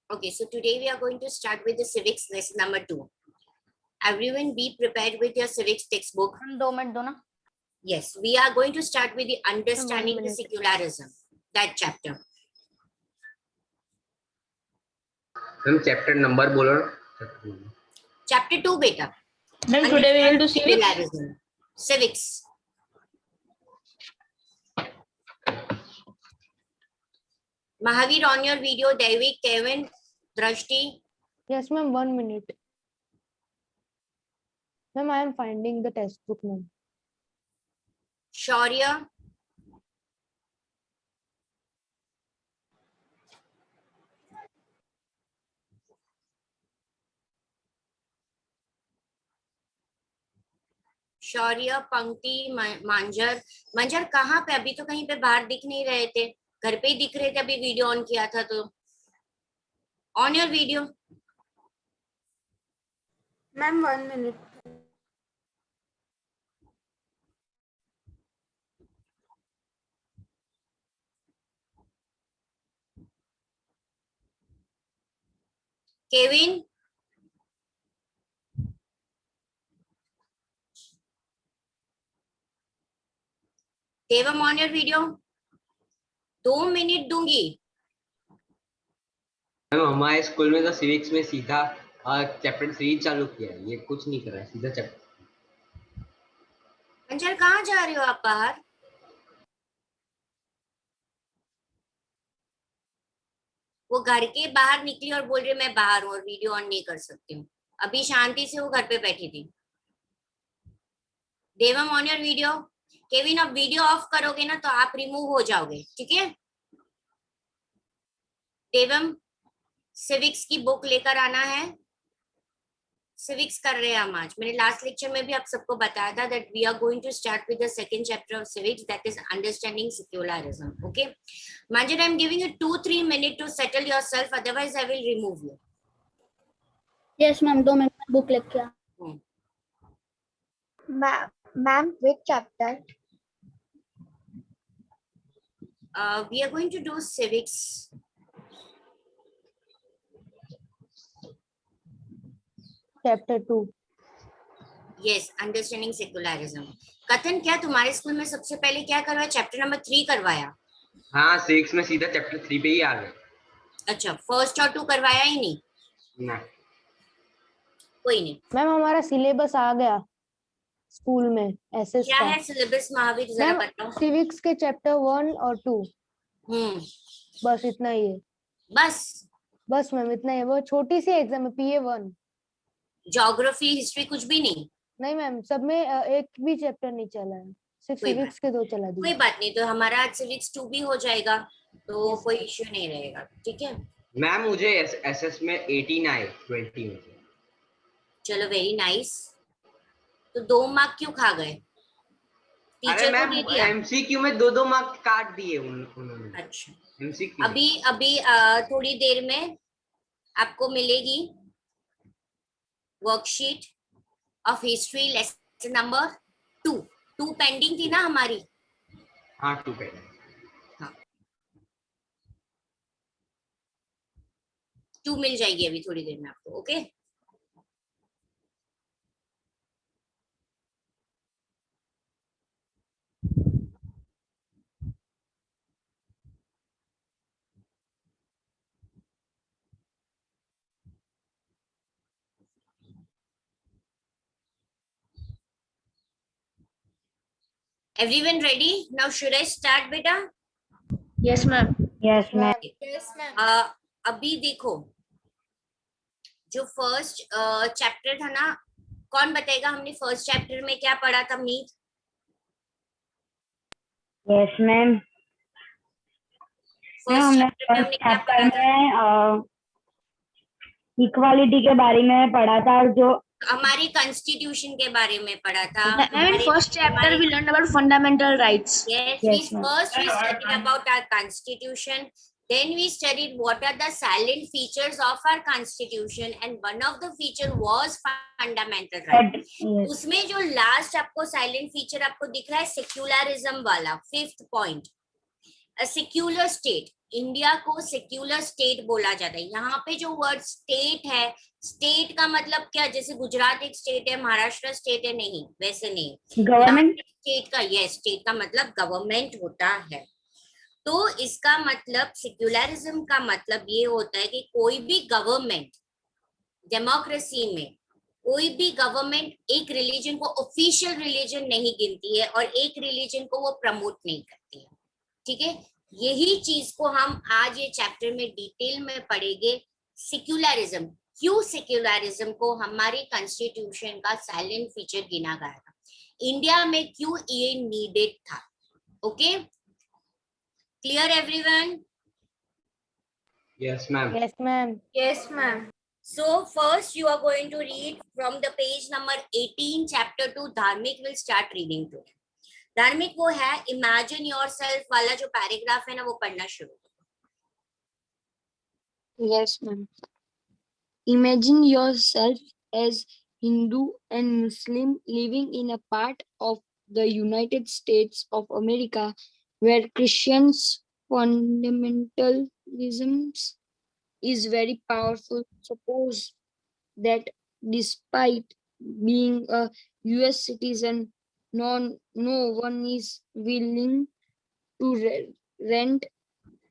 Okay, so today we are going to start with the civics lesson number 2. Everyone be prepared with your civics textbook. 2 minute दो ना. Yes, we are going to start with the understanding the minute. secularism, that chapter. Ma'am chapter number बोलो. Chapter 2 beta. Then today we will do civics. Secularism. Civics. Mahavir, on your video, David, Kevin, Drashti. Yes, ma'am. 1 minute. Ma'am, I am finding the textbook, ma'am. Shaurya. शौर्य, पंक्ति, मांजर. मंजर कहाँ पे? अभी तो कहीं पे बाहर दिख नहीं रहे थे, घर पे ही दिख रहे थे. अभी वीडियो ऑन किया था तो. On your video. Ma'am 1 minute. Kevin. Devam, on your video. 2 minute दूंगी. मैम हमारे स्कूल में तो सिविक्स में सीधा चैप्टर 3 चालू किया है. ये कुछ नहीं कर रहा है, सीधा चैप्टर. मंजर कहाँ जा रहे हो आप? बाहर. वो घर के बाहर निकली और बोल रही मैं बाहर हूँ और वीडियो ऑन नहीं कर सकती हूँ. अभी शांति से वो घर पे बैठी थी. देवम, ऑन योर वीडियो. केविन, अब वीडियो ऑफ करोगे ना तो आप रिमूव हो जाओगे, ठीक है? देवम, सिविक्स की बुक लेकर आना है. सिविक्स कर रहे हैं हम आज. मैंने लास्ट लेक्चर में भी आप सबको बताया था that we are going to start with the second chapter of civics, that is understanding secularism. Okay मांजर, I am giving you 2-3 minute to settle yourself, otherwise I will remove you. Yes, ma'am. 2 minute book लेके आ. Ma'am which chapter? We are going to do civics. Chapter 2. Yes, understanding secularism. कथन, क्या तुम्हारे school में सबसे पहले क्या करवाया? चैप्टर नंबर 3 करवाया. हाँ, सिविक्स में सीधा चैप्टर 3 पे ही आ गए. अच्छा, फर्स्ट और 2 करवाया ही नहीं? ना. कोई नहीं. मैम हमारा सिलेबस आ गया स्कूल में. एसएस क्या का है सिलेबस महावीर, जरा मैम बताओ. सिविक्स के चैप्टर 1 और 2. बस इतना ही है. बस मैम इतना ही है. वो छोटी सी एग्जाम है, PA1. ज्योग्राफी, हिस्ट्री कुछ भी नहीं मैम सब में एक भी चैप्टर नहीं चला है, सिर्फ कोई सिविक्स के 2 चला कोई दिया. बात नहीं. तो हमारा आज सिविक्स 2 भी हो जाएगा, तो कोई इश्यू नहीं रहेगा, ठीक है? मैम मुझे एसएस में 18 आए 20 में. चलो, वेरी नाइस. तो 2 मार्क क्यों खा गए? अरे टीचर को मैम दे दिया. एमसीक्यू में 2-2 मार्क काट दिए उन्होंने. अच्छा, एमसीक्यू अभी थोड़ी देर में आपको मिलेगी worksheet of history lesson number 2 pending थी ना हमारी. हाँ 2 पे. हाँ, 2 मिल जाएगी अभी थोड़ी देर में आपको. Okay everyone ready? Now should I start beta? Yes, ma'am. Yes ma'am. Yes ma'am. अभी देखो, जो फर्स्ट चैप्टर था ना, कौन बताएगा हमने फर्स्ट चैप्टर में क्या पढ़ा था? Meet. Yes ma'am. First chapter में हमने क्या पढ़ा था? इक्वालिटी के बारे में पढ़ा था, और जो हमारी कॉन्स्टिट्यूशन के बारे में पढ़ा था. And first chapter we learned about fundamental rights. Yes, Yes, first we studied about our constitution. Then we studied what are the silent features of our constitution, and one of the feature was fundamental rights. उसमें जो last आपको silent feature आपको दिख रहा है secularism वाला, 5th point. A secular state. India को secular state बोला जाता है। यहाँ पे जो वर्ड स्टेट है, स्टेट का मतलब क्या, जैसे गुजरात एक स्टेट है, महाराष्ट्र स्टेट है, नहीं वैसे नहीं। गवर्नमेंट। स्टेट का, यस, स्टेट का मतलब गवर्नमेंट होता है। तो इसका मतलब सेक्युलरिज्म का मतलब ये होता है कि कोई भी गवर्नमेंट, डेमोक्रेसी में कोई भी गवर्नमेंट एक रिलीजन को ऑफिशियल रिलीजन नहीं गिनती है और एक रिलीजन को वो प्रमोट नहीं करती है। ठीक है, यही चीज को हम आज ये चैप्टर में डिटेल में पढ़ेंगे। सेक्युलरिज्म, क्यों सेक्युलरिज्म को हमारे कॉन्स्टिट्यूशन का साइलेंट फीचर गिना गया था, इंडिया में क्यों ये नीडेड था। Okay, clear everyone? Yes, ma'am. Yes, ma'am. Yes, ma'am. So first you are going to read from the page number 18 chapter 2. Dharmik will start reading today. धार्मिक वो है इमेजिन योरसेल्फ वाला जो पैराग्राफ है ना, वो पढ़ना शुरू। Yes, ma'am. Imagine yourself as Hindu and Muslim living in a part of the United States of America where Christians fundamentalism is very powerful. Suppose that despite being a US citizen, no one is willing to rent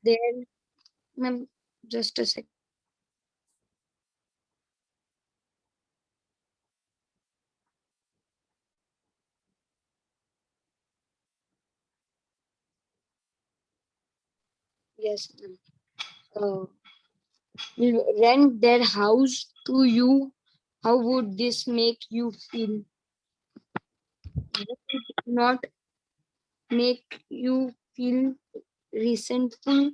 their, ma'am, just a second. Yes, ma'am. Will rent their house to you. How would this make you feel? Would it not make you feel resentful?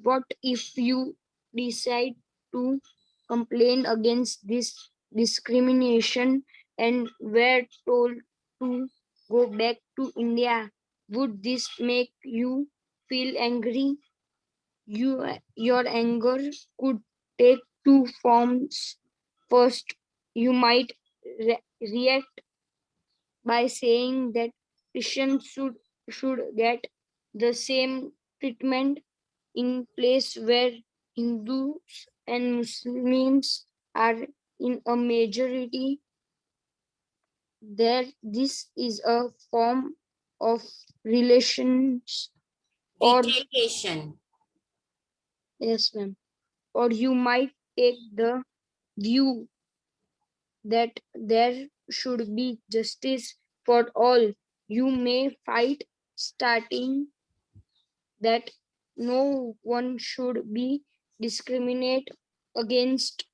What if you decide to complain against this discrimination and were told to go back to India? Would this make you feel angry? Your anger could take two forms. First, you might react by saying that Christians should get the same treatment in place where Hindus and Muslims are in a majority. This is a form of relations or Retaliation. yes, ma'am. Or you might take the view that there should be justice for all. You may fight starting that no one should be discriminated against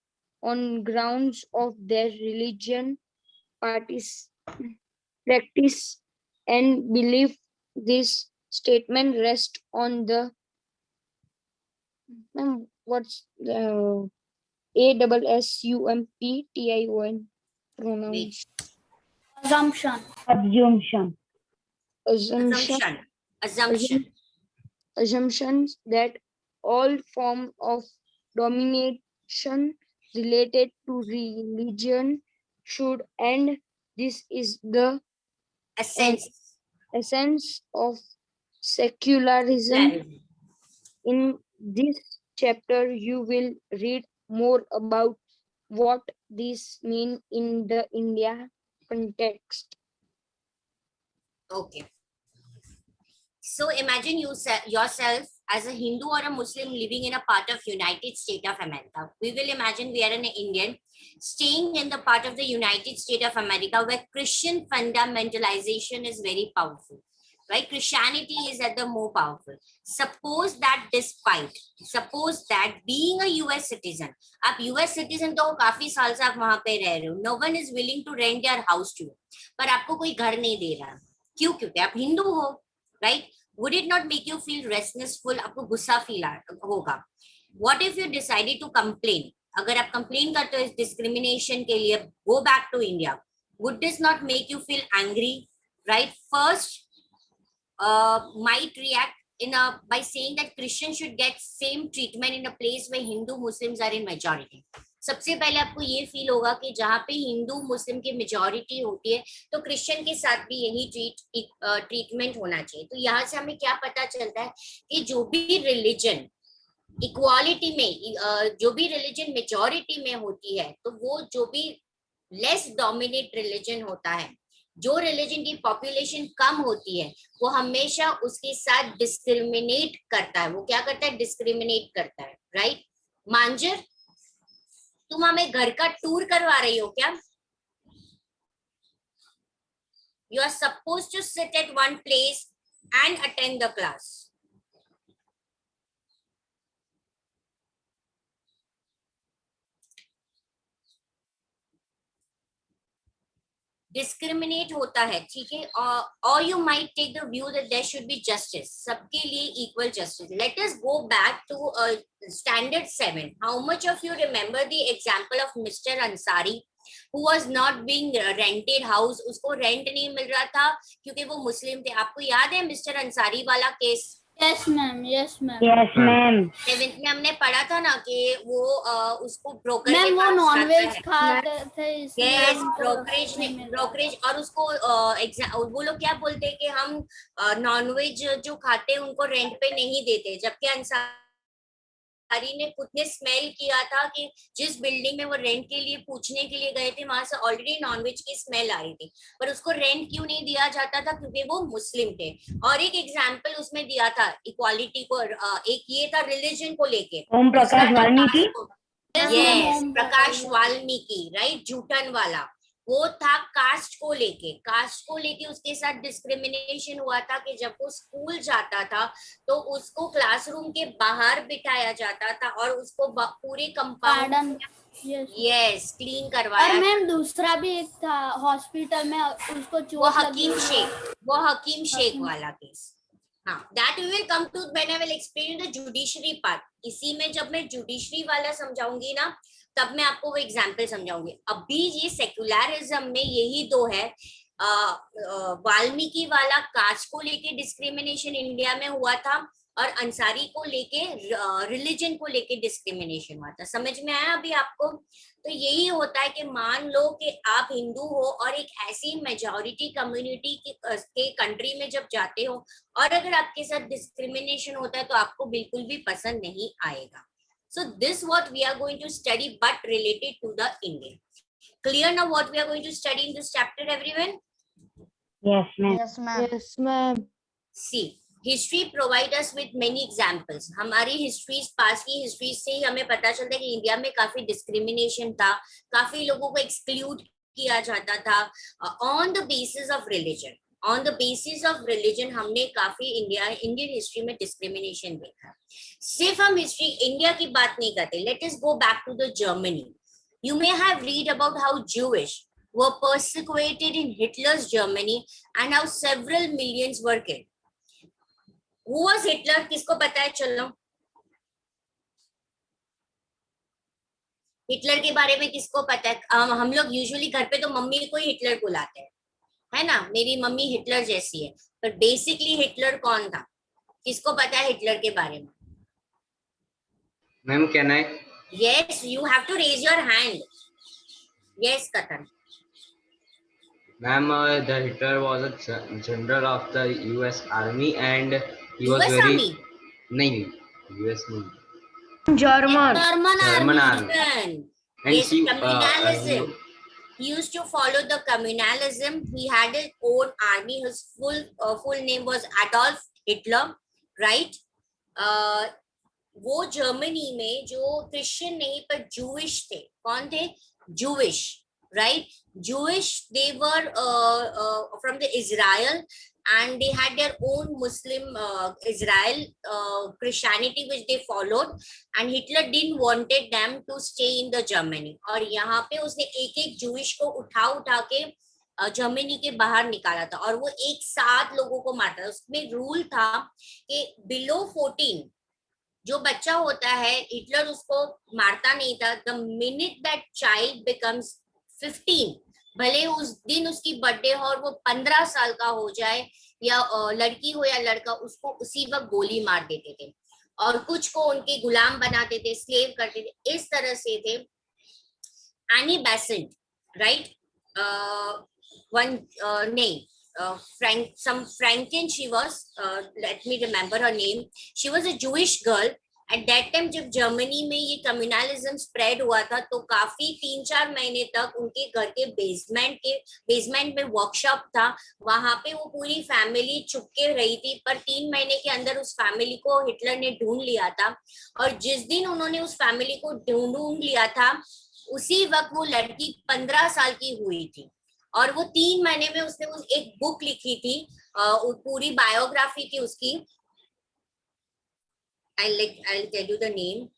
on grounds of their religion, practice, and belief. This statement rests on the what's the ASSUMPTION pronouns. Assumption. Assumption. Assumptions that all form of domination related to religion should end. This is the essence of secularism. In this chapter, you will read more about what this means in the India context. Okay. So imagine yourself as a Hindu or a Muslim living in a part of United States of America. We will imagine we are an Indian staying in the part of the United States of America where Christian fundamentalization is very powerful. Right? Christianity is at the more powerful. Suppose that being a US citizen, आप US citizen तो काफी साल से आप वहां पे रह रहे हो, no one is willing to rent their house to you, पर आपको कोई घर नहीं दे रहा, क्यों? क्योंकि आप हिंदू हो, right? Would it not make you feel restlessful? आपको गुस्सा फील होगा. What if you decided to complain? अगर आप complain करते हो इस discrimination के लिए, go back to India. Would this not make you feel angry? Right? First, might react by saying that Christians should get same treatment in a place where Hindu Muslims are in majority. सबसे पहले आपको ये feel होगा कि जहाँ पे हिंदू मुस्लिम की majority होती है तो क्रिश्चियन के साथ भी यही ट्रीटमेंट होना चाहिए। तो यहाँ से हमें क्या पता चलता है कि जो भी रिलीजन इक्वालिटी में जो भी रिलीजन मेजॉरिटी में होती है, तो वो जो भी लेस डोमिनेट रिलीजन होता है, जो रिलीजन की पॉपुलेशन कम होती है, वो हमेशा उसके साथ डिस्क्रिमिनेट करता है। वो क्या करता है? डिस्क्रिमिनेट करता है, राइट? मांजर, तुम हमें घर का टूर करवा रही हो क्या? You are supposed to sit at one place and attend the class. Discriminate होता है, ठीक है? और you might take the view that there should be justice, सबके लिए equal justice. Let us go back to standard 7. How much of you remember the example of mister Ansari who was not being rented house? उसको rent नहीं मिल रहा था क्योंकि वो मुस्लिम थे। आपको याद है मिस्टर अंसारी वाला case? Yes ma'am, yes ma'am, yes ma'am. 7th में हमने पढ़ा था ना कि वो उसको ब्रोकर के मैम वो पास नॉन जाता वेज है। खाते थे इसलिए यस, उनको ब्रोकरेज नहीं मिल रहा। ब्रोकरेज, और उसको वो लोग क्या बोलते हैं कि हम नॉनवेज जो खाते हैं उनको रेंट पे नहीं देते, जबकि अंसारी ने खुद ने स्मेल किया था कि जिस बिल्डिंग में वो रेंट के लिए पूछने के लिए गए थे वहां से ऑलरेडी नॉनवेज की स्मेल आ रही थी, पर उसको रेंट क्यों नहीं दिया जाता था? क्योंकि वो मुस्लिम थे। और एक एग्जाम्पल उसमें दिया था इक्वालिटी को, एक ये था रिलीजन को लेके, ओम प्रकाश वाल्मीकि। यस, प्रकाश वाल्मीकि, राइट, जूटन वाला। वो था कास्ट को लेके, कास्ट को लेके उसके साथ डिस्क्रिमिनेशन हुआ था कि जब वो स्कूल जाता था तो उसको क्लासरूम के बाहर बिठाया जाता था और उसको पूरे कंपाउंड यस क्लीन करवाया। और मैम दूसरा भी एक था हॉस्पिटल में, उसको चोट लगी। वो हकीम शेख वाला केस। हाँ, that we will come to when I will explain the judiciary part. इसी में जब मैं जुडिशरी वाला समझाऊंगी ना, तब मैं आपको वो एग्जाम्पल समझाऊंगी। अभी ये सेक्युलरिज्म में यही दो है। वाल्मीकि वाला कास्ट को लेके डिस्क्रिमिनेशन इंडिया में हुआ था और अंसारी को लेके रिलीजन को लेके डिस्क्रिमिनेशन हुआ था। समझ में आया अभी आपको? तो यही होता है कि मान लो कि आप हिंदू हो और एक ऐसी मेजॉरिटी कम्युनिटी के कंट्री में जब जाते हो और अगर आपके साथ डिस्क्रिमिनेशन होता है तो आपको बिल्कुल भी पसंद नहीं आएगा। So this what we are going to study, but related to the Indian. Clear now what we are going to study in this chapter, everyone? Yes ma'am. Yes, ma'am. Yes ma'am. See, history provide us with many examples. हमारी histories, पास की history से ही हमें पता चलता है कि India में काफी डिस्क्रिमिनेशन था, काफी लोगों को एक्सक्लूड किया जाता था on the basis of religion. On the basis of religion हमने काफी इंडियन हिस्ट्री में डिस्क्रिमिनेशन देखा। सिर्फ हम हिस्ट्री इंडिया की बात नहीं करते। Let us go back to the Germany. You may have read about how Jewish were persecuted in Hitler's Germany and how several millions were killed. Who was Hitler? किसको पता है? चलो, हिटलर के बारे में किसको पता है? हम लोग यूजुअली घर पे तो मम्मी को ही हिटलर बुलाते हैं, है ना? मेरी मम्मी हिटलर जैसी है, पर बेसिकली हिटलर कौन था? किसको पता है हिटलर के बारे में? Ma'am can I? Yes, you have to raise your hand. Yes Kathan. Ma'am, the Hitler was a general of the U.S. Army and he was US very Army? नहीं, US नहीं, German. German German army. army. And Yes, she communalism. He used to follow the communalism. He had his own army. His full name was Adolf Hitler, right? वो Germany में जो Christian नहीं पर Jewish थे। कौन थे? Jewish, right? Jewish, they were from the Israel and they had their own Muslim Israel Christianity which they followed, and Hitler didn't wanted them to stay in the Germany. और यहाँ पे उसने एक एक Jewish को उठा के जर्मनी के बाहर निकाला था और वो एक साथ लोगों को मारता था। उसमें रूल था कि बिलो 14 जो बच्चा होता है, हिटलर उसको मारता नहीं था। The minute that child becomes 15, भले उस दिन उसकी बर्थडे हो और वो 15 साल का हो जाए या लड़की हो या लड़का, उसको उसी वक्त गोली मार देते थे और कुछ को उनके गुलाम बनाते थे, स्लेव करते थे। इस तरह से थे Annie Besant, right? One name, some Franken she was, let me remember her name. She was a Jewish girl. At that time जब जर्मनी में ये कम्युनलिज्म स्प्रेड हुआ था तो काफी 3-4 महीने तक उनके घर के बेसमेंट में वर्कशॉप था, वहां पे वो पूरी फैमिली चुपके रही थी, पर 3 महीने के अंदर उस फैमिली को हिटलर ने ढूंढ लिया था। और जिस दिन उन्होंने उस फैमिली को ढूंढ लिया था उसी वक्त वो लड़की 15 साल की हुई थी और वो 3 महीने में उसने एक बुक लिखी थी, पूरी बायोग्राफी थी उसकी। I'll tell you the name.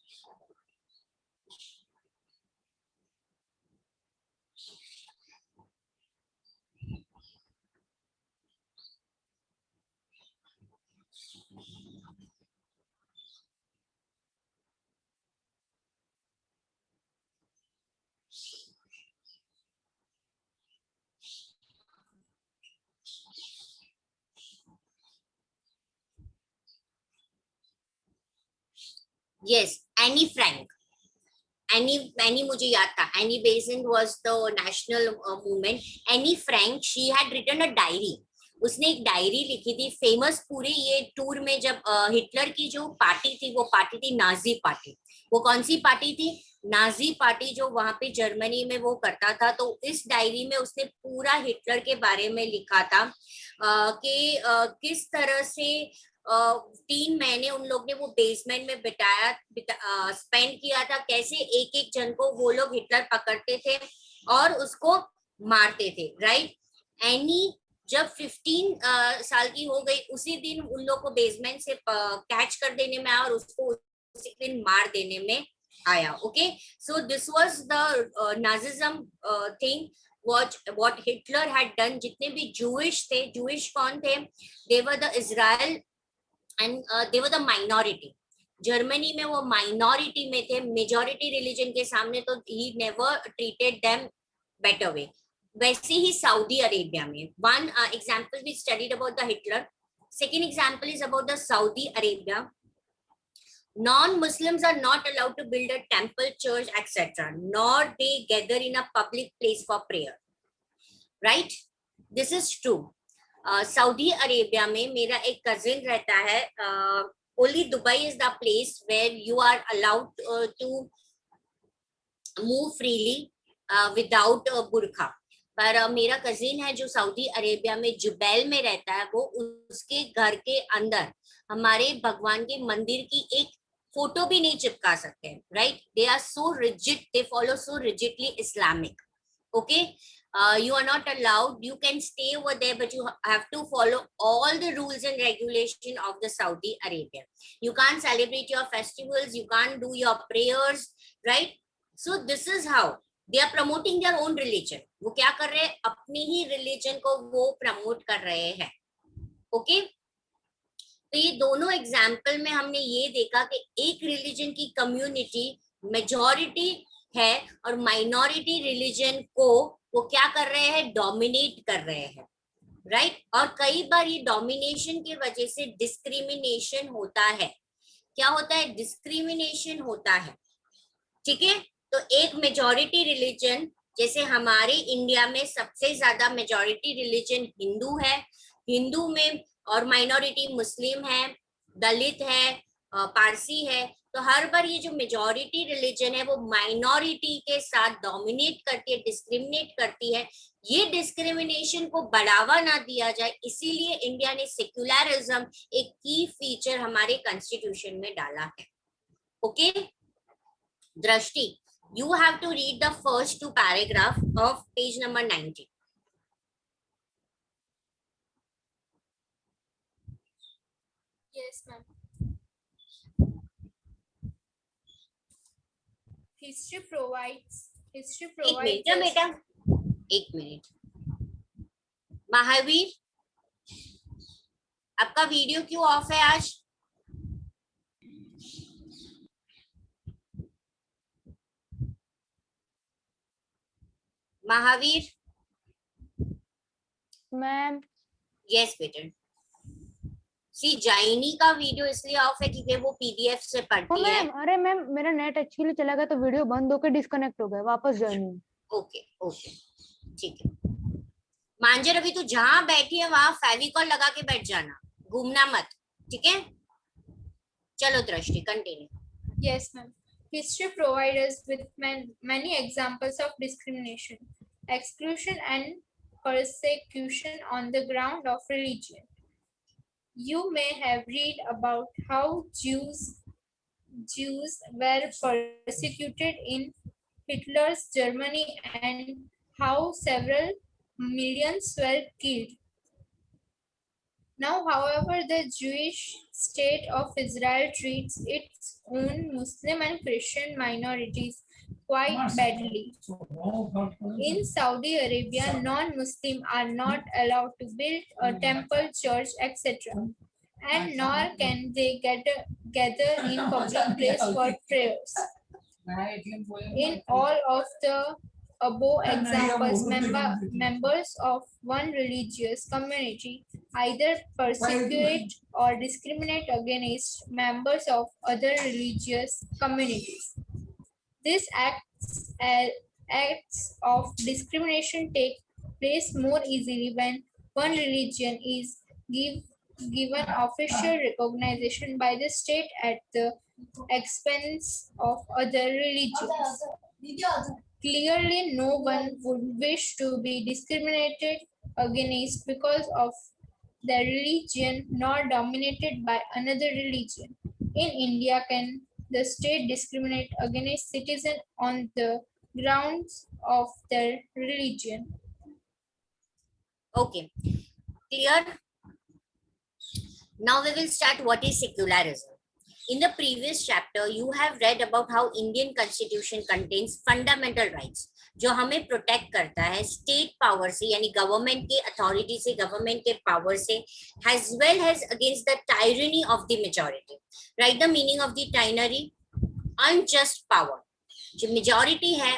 Yes, Annie Frank. Annie मुझे याद था. Annie Besant was the national movement. Annie Frank, she had written a diary. उसने एक डायरी लिखी थी, फेमस पूरे ये टूर में जब हिटलर की जो पार्टी थी वो पार्टी थी नाजी पार्टी। वो कौन सी पार्टी थी? नाजी पार्टी, जो वहां पे जर्मनी में वो करता था। तो इस डायरी में उसने पूरा हिटलर के बारे में लिखा था कि किस तरह से 3 महीने उन लोग ने वो बेसमेंट में स्पेंड किया था, कैसे एक एक जन को वो लोग हिटलर पकड़ते थे और उसको मारते थे, राइट। एनी जब 15 साल की हो गई उसी दिन उन लोग को बेसमेंट से कैच कर देने में आया और उसको उसी दिन मार देने में आया। Okay, so this was the Nazism thing what Hitler had done। जितने भी जूइश थे, जूइश कौन थे? they were the Israel and they were the minority। Germany में वो माइनॉरिटी में थे, मेजॉरिटी रिलीजन के सामने, तो he never treated them better way। वैसे ही सऊदी अरेबिया में one example we studied about the Hitler, second example is about the Saudi Arabia। Non-Muslims are not allowed to build a temple, church, etc. nor they gather in a public place for prayer, right? This is true। Saudi Arabia में मेरा एक cousin रहता है। only Dubai is the place where you are allowed to move freely without burqa। पर मेरा cousin है जो Saudi Arabia में जुबैल में रहता है, वो उसके घर के अंदर हमारे भगवान के मंदिर की एक फोटो भी नहीं चिपका सकते, right. They are so rigid, they follow so rigidly Islamic. Okay, you are not allowed, you can stay over there, but you have to follow all the rules and regulation of the Saudi Arabia। you can't celebrate your festivals, you can't do your prayers, right? So this is how they are promoting their own religion। वो क्या कर रहे हैं? अपनी ही religion को वो promote कर रहे हैं। ओके, तो ये दोनों एग्जाम्पल में हमने ये देखा कि एक रिलीजन की कम्युनिटी मेजॉरिटी है और माइनॉरिटी रिलीजन को वो क्या कर रहे हैं? डोमिनेट कर रहे हैं, राइट। और कई बार ये डोमिनेशन की वजह से डिस्क्रिमिनेशन होता है। क्या होता है? डिस्क्रिमिनेशन होता है, ठीक है। तो एक मेजॉरिटी रिलीजन, जैसे हमारे इंडिया में सबसे ज्यादा मेजॉरिटी रिलीजन हिंदू है, हिंदू में और माइनॉरिटी मुस्लिम है, दलित है, पारसी है। तो हर बार ये जो मेजॉरिटी रिलीजन है वो माइनॉरिटी के साथ डोमिनेट करती है, डिस्क्रिमिनेट करती है। ये डिस्क्रिमिनेशन को बढ़ावा ना दिया जाए, इसीलिए इंडिया ने सेक्युलरिज्म एक की फीचर हमारे कॉन्स्टिट्यूशन में डाला है। ओके, दृष्टि, you have to read the first 2 paragraph of page number 90। Yes, ma'am। History provides बेटा एक मिनट। महावीर, आपका वीडियो क्यों ऑफ है आज? महावीर। मैम। यस बेटा। सी जाइनी का वीडियो इसलिए ऑफ है क्योंकि वो पीडीएफ से पढ़ती है। अरे मैम, मेरा नेट एक्चुअली चला गया तो वीडियो बंद होकर डिस्कनेक्ट हो गया, वापस ज्वाइन हुई। ओके ओके ठीक है। मांजर अभी तू जहां बैठी है वहां फेविकॉल लगा के बैठ जाना, घूमना मत, ठीक है? चलो दृष्टि continue. Yes, ma'am. History provides us with many examples of discrimination, exclusion, and persecution on the ground of religion. You may have read about how Jews were persecuted in Hitler's Germany and how several millions were killed. Now, however, the Jewish state of Israel treats its own Muslim and Christian minorities quite badly. In Saudi Arabia, non-Muslims are not allowed to build a temple, church, etc. And nor can they gather in public place for prayers. In all of the above examples, members of one religious community either persecute or discriminate against members of other religious communities. These acts of discrimination take place more easily when one religion is given official recognition by the state at the expense of other religions. Clearly, no one would wish to be discriminated against because of their religion, nor dominated by another religion. In India, can the state discriminate against citizens on the grounds of their religion? Okay, clear? Now we will start what is secularism. In the previous chapter, you have read about how Indian Constitution contains fundamental rights, जो हमें protect करता है state power से, यानी government के authority से, government के power से, as well as against the tyranny of the majority. Write the meaning of the tyranny: unjust power. जो मेजॉरिटी है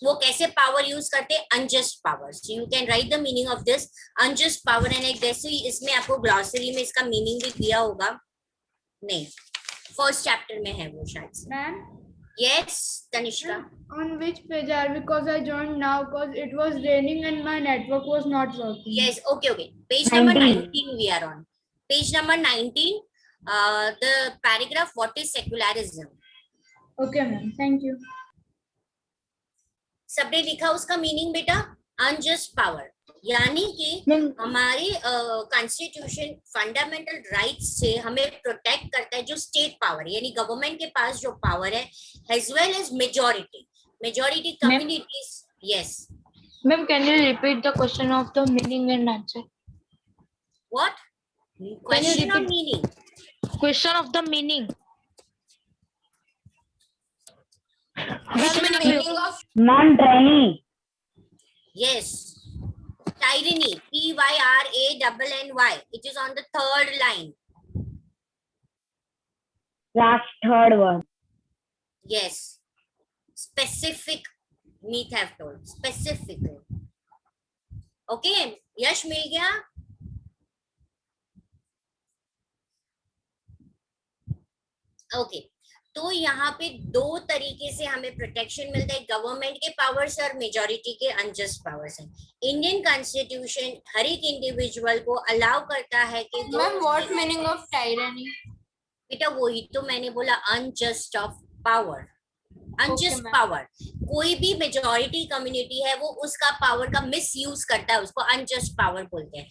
वो कैसे पावर यूज करते हैं? Unjust power. So you can write the meaning of this unjust power. And एक जैसे इसमें आपको ग्लॉसरी में इसका मीनिंग भी दिया होगा, नहीं फर्स्ट चैप्टर में है वो शायद. Ma'am, yes Tanishka. on which page are we? Because I joined now because it was raining and my network was not working. Yes, okay. Page number 19 we are on. Page number 19, the paragraph what is secularism. Okay, ma'am. Thank you. सबने लिखा उसका meaning बेटा? Unjust power, यानी कि हमारे constitution fundamental rights से हमें protect करता है जो स्टेट पावर है, यानी गवर्नमेंट के पास जो पावर है, as well as majority communities. Yes Ma'am, can you repeat the question of the meaning and answer? What question of meaning? Question of the meaning. Yes, tyranny, Tyrany. It is on the third line. Last third one. Yes, specific. Meet have told specific. Okay, यश मिल गया? Okay. तो यहाँ पे दो तरीके से हमें protection मिलता है, गवर्नमेंट के पावर से और मेजॉरिटी के अनजस्ट पावर से. इंडियन कॉन्स्टिट्यूशन हर एक इंडिविजुअल को अलाउ करता है कि Ma'am, what meaning of tyranny? बेटा वही तो मैंने बोला, unjust of power. Unjust ma'am. Power, कोई भी मेजॉरिटी कम्युनिटी है वो उसका पावर का मिस यूज करता है, उसको अनजस्ट पावर बोलते हैं.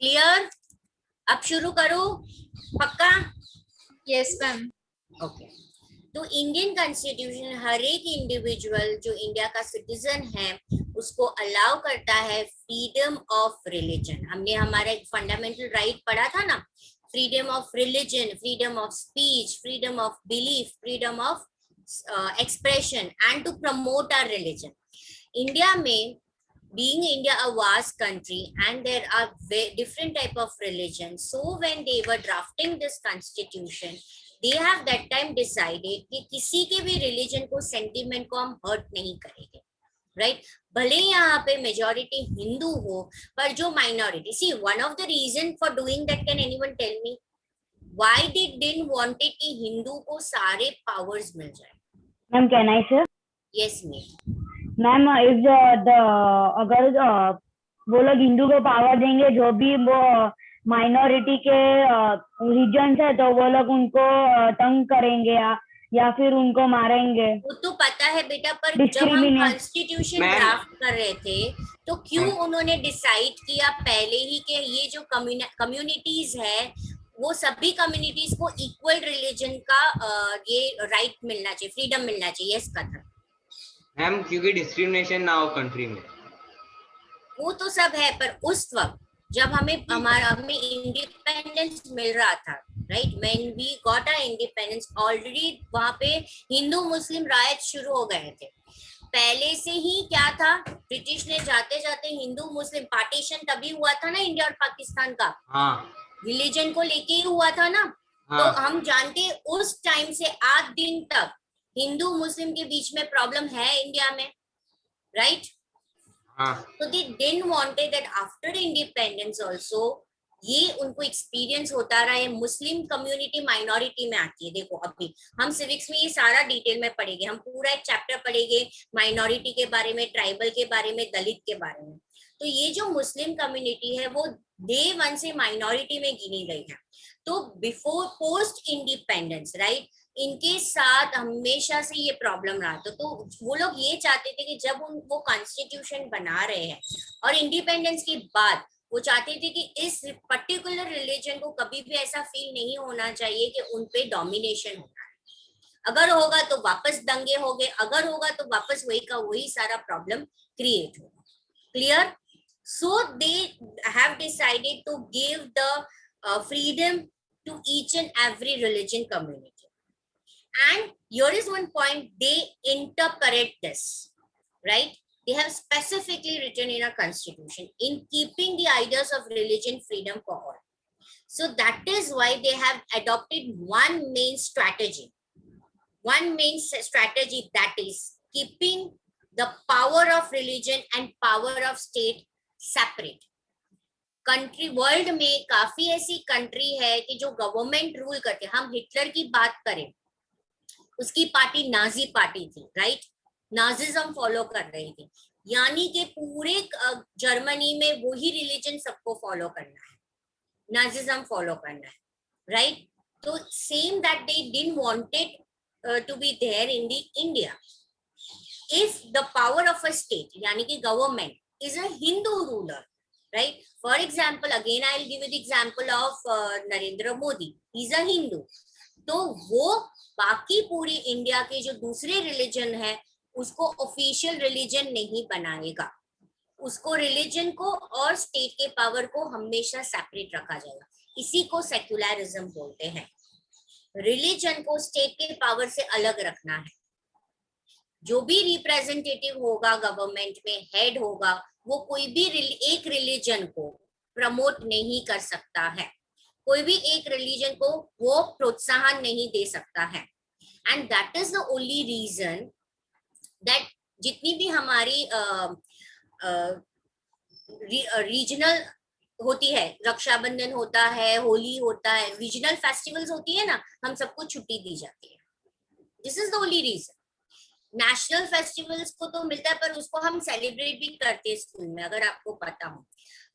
क्लियर? अब शुरू करो, पक्का? Yes, ma'am. ओके. तो इंडियन कॉन्स्टिट्यूशन हर एक इंडिविजुअल जो इंडिया का सिटीजन है उसको अलाउ करता है फ्रीडम ऑफ रिलीजन. हमने हमारा एक फंडामेंटल राइट पढ़ा था ना, freedom of religion, freedom of speech, freedom of belief, freedom of expression and to promote our religion. India में, being India a vast country and there are different type of religions, so when they were drafting this constitution they have that time decided कि किसी के भी religion को sentiment को हम hurt नहीं करेंगे, right? भले यहाँ पे majority हिंदू हो पर जो minority, see one of the reason for doing that, can anyone tell me? Why they didn't wanted कि हिंदू को सारे पावर्स मिल जाए? Ma'am can I sir? Yes, ma'am. Ma'am if अगर वो लोग हिंदू को पावर देंगे, जो भी वो माइनॉरिटी के रीजन्स है, तो वो लोग उनको तंग करेंगे या फिर उनको मारेंगे। वो तो पता है बेटा, पर जब हम कॉन्स्टिट्यूशन ड्राफ्ट कर रहे थे तो क्यों उन्होंने डिसाइड किया पहले ही कि ये जो कम्युनिटीज है वो सभी कम्युनिटीज को इक्वल रिलीजन का ये राइट मिलना चाहिए, फ्रीडम मिलना चाहिए, इसका था मैम, क्योंकि डिस्क्रिमिनेशन ना हो कंट्री में। वो तो सब है, पर उस वक्त जब हमें इंडिपेंडेंस मिल रहा था, right, when we got our independence, already वहां पे हिंदू मुस्लिम राइट्स शुरू हो गए थे पहले से ही। क्या था, ब्रिटिश ने जाते जाते हिंदू मुस्लिम पार्टीशन तभी हुआ था ना इंडिया और पाकिस्तान का, रिलीजन को लेके ही हुआ था ना। तो हम जानते उस टाइम से आज दिन तक हिंदू मुस्लिम के बीच में प्रॉब्लम है इंडिया में, right. So they didn't wanted that after independence also ये उनको एक्सपीरियंस होता रहा है। मुस्लिम कम्युनिटी माइनॉरिटी में आती है। देखो अभी हम सिविक्स में ये सारा डिटेल में पढ़ेंगे, हम पूरा एक चैप्टर पढ़ेंगे माइनॉरिटी के बारे में, ट्राइबल के बारे में, दलित के बारे में। तो ये जो मुस्लिम कम्युनिटी है वो डे वन से माइनॉरिटी में गिनी गई है। तो बिफोर पोस्ट इंडिपेंडेंस, राइट, इनके साथ हमेशा से ये प्रॉब्लम रहा था। तो वो लोग ये चाहते थे कि जब वो कॉन्स्टिट्यूशन बना रहे हैं और इंडिपेंडेंस के बाद वो चाहते थे कि इस पर्टिकुलर रिलीजन को कभी भी ऐसा फील नहीं होना चाहिए कि उन पे डोमिनेशन होना है। अगर होगा तो वापस दंगे हो गए, अगर होगा तो वापस वही का वही सारा प्रॉब्लम क्रिएट होगा। Clear? So they have decided to give the freedom to each and every religion community. And here is one point, they interpret this, right? They have specifically written in a constitution in keeping the ideas of religion freedom for all. So that is why they have adopted one main strategy. One main strategy, that is keeping the power of religion and power of state separate. Country world में काफी ऐसी country है कि जो government rule करते हैं। हम Hitler की बात करें, उसकी पार्टी नाजी पार्टी थी, राइट, नाजिज्म फॉलो कर रही थी, यानी कि पूरे जर्मनी में वही रिलीजन सबको फॉलो करना है, नाजिज्म फॉलो करना है, राइट। तो same that they didn't wanted to be there in the India. If the power of a state, यानी कि government, is a Hindu ruler, right, for example, again I will give you the example of Narendra Modi, he is a Hindu. तो वो बाकी पूरी India के जो दूसरे religion है उसको ऑफिशियल रिलीजन नहीं बनाएगा, उसको रिलीजन को और स्टेट के पावर को हमेशा सेपरेट रखा जाएगा। इसी को सेक्युलरिज्म बोलते हैं। रिलीजन को स्टेट के पावर से अलग रखना है। जो भी रिप्रेजेंटेटिव होगा गवर्नमेंट में, हेड होगा, वो कोई भी एक रिलीजन को प्रमोट नहीं कर सकता है, कोई भी एक रिलीजन को वो प्रोत्साहन नहीं दे सकता है। And that is the only reason that जितनी भी हमारी रीजनल होती है, रक्षाबंधन होता है, होली होता है, रीजनल फेस्टिवल्स होती है ना, हम सबको छुट्टी दी जाती है। This is the only reason. National festivals को तो मिलता है, पर उसको हम सेलिब्रेट भी करते हैं स्कूल में, अगर आपको पता हो।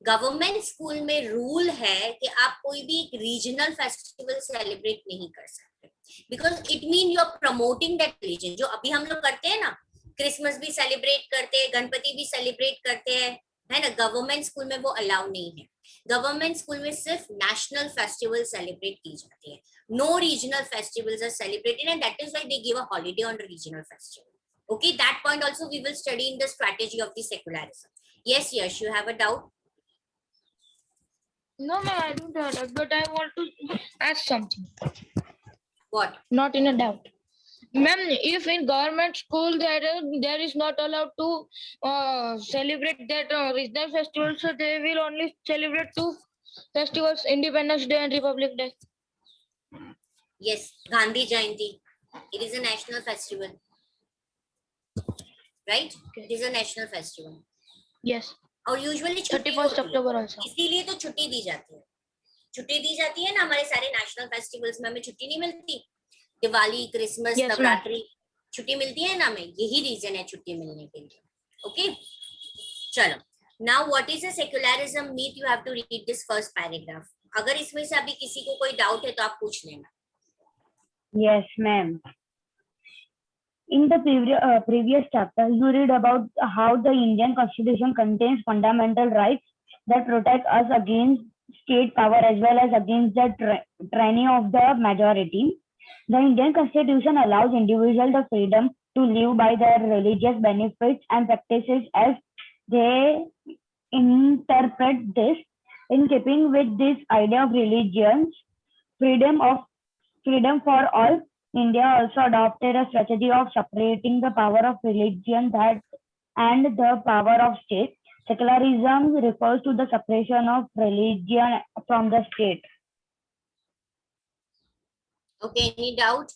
गवर्नमेंट स्कूल में रूल है कि आप कोई भी एक रीजनल फेस्टिवल सेलिब्रेट नहीं कर सकते, because it mean you are promoting that religion. जो अभी हम लोग करते हैं ना, क्रिसमस भी सेलिब्रेट करते हैं, गणपति भी सेलिब्रेट करते हैं, है ना, गवर्नमेंट स्कूल में वो अलाउ नहीं है। गवर्नमेंट स्कूल में सिर्फ नेशनल फेस्टिवल सेलिब्रेट की जाती है, no regional festivals are celebrated, and that is why they give a holiday on regional festival. Okay, that point also we will study in the strategy of the secularism. Yes Yash, you have a doubt? No, ma'am, I don't have that, but I want to ask something. What? Not in a doubt. Ma'am, if in government school there is not allowed to celebrate that regional festivals, so they will only celebrate two festivals, Independence Day and Republic Day. Yes, Gandhi Jayanti. It is a national festival, right? Okay. It is a national festival. Yes. और usually 31st October also. इसीलिए तो छुट्टी दी जाती है। छुट्टी दी जाती है ना हमारे सारे नेशनल फेस्टिवल्स में, हमें छुट्टी नहीं मिलती? Diwali, Christmas, Yes, ma'am. Navratri, छुट्टी मिलती है ना हमें, यही रीजन है छुट्टी मिलने के लिए। ओके चलो, now what is a secularism meet, you have to read this first paragraph. अगर इसमें से अभी किसी को कोई डाउट है तो आप पूछ लेना। Yes, ma'am. In the previous chapter, you read about how the Indian Constitution contains fundamental rights that protect us against state power as well as against the tyranny of the majority. The Indian Constitution allows individuals the freedom to live by their religious benefits and practices as they interpret this. In keeping with this idea of religions, freedom for all, India also adopted a strategy of separating the power of religion and the power of state. Secularism refers to the separation of religion from the state. Okay, any doubt?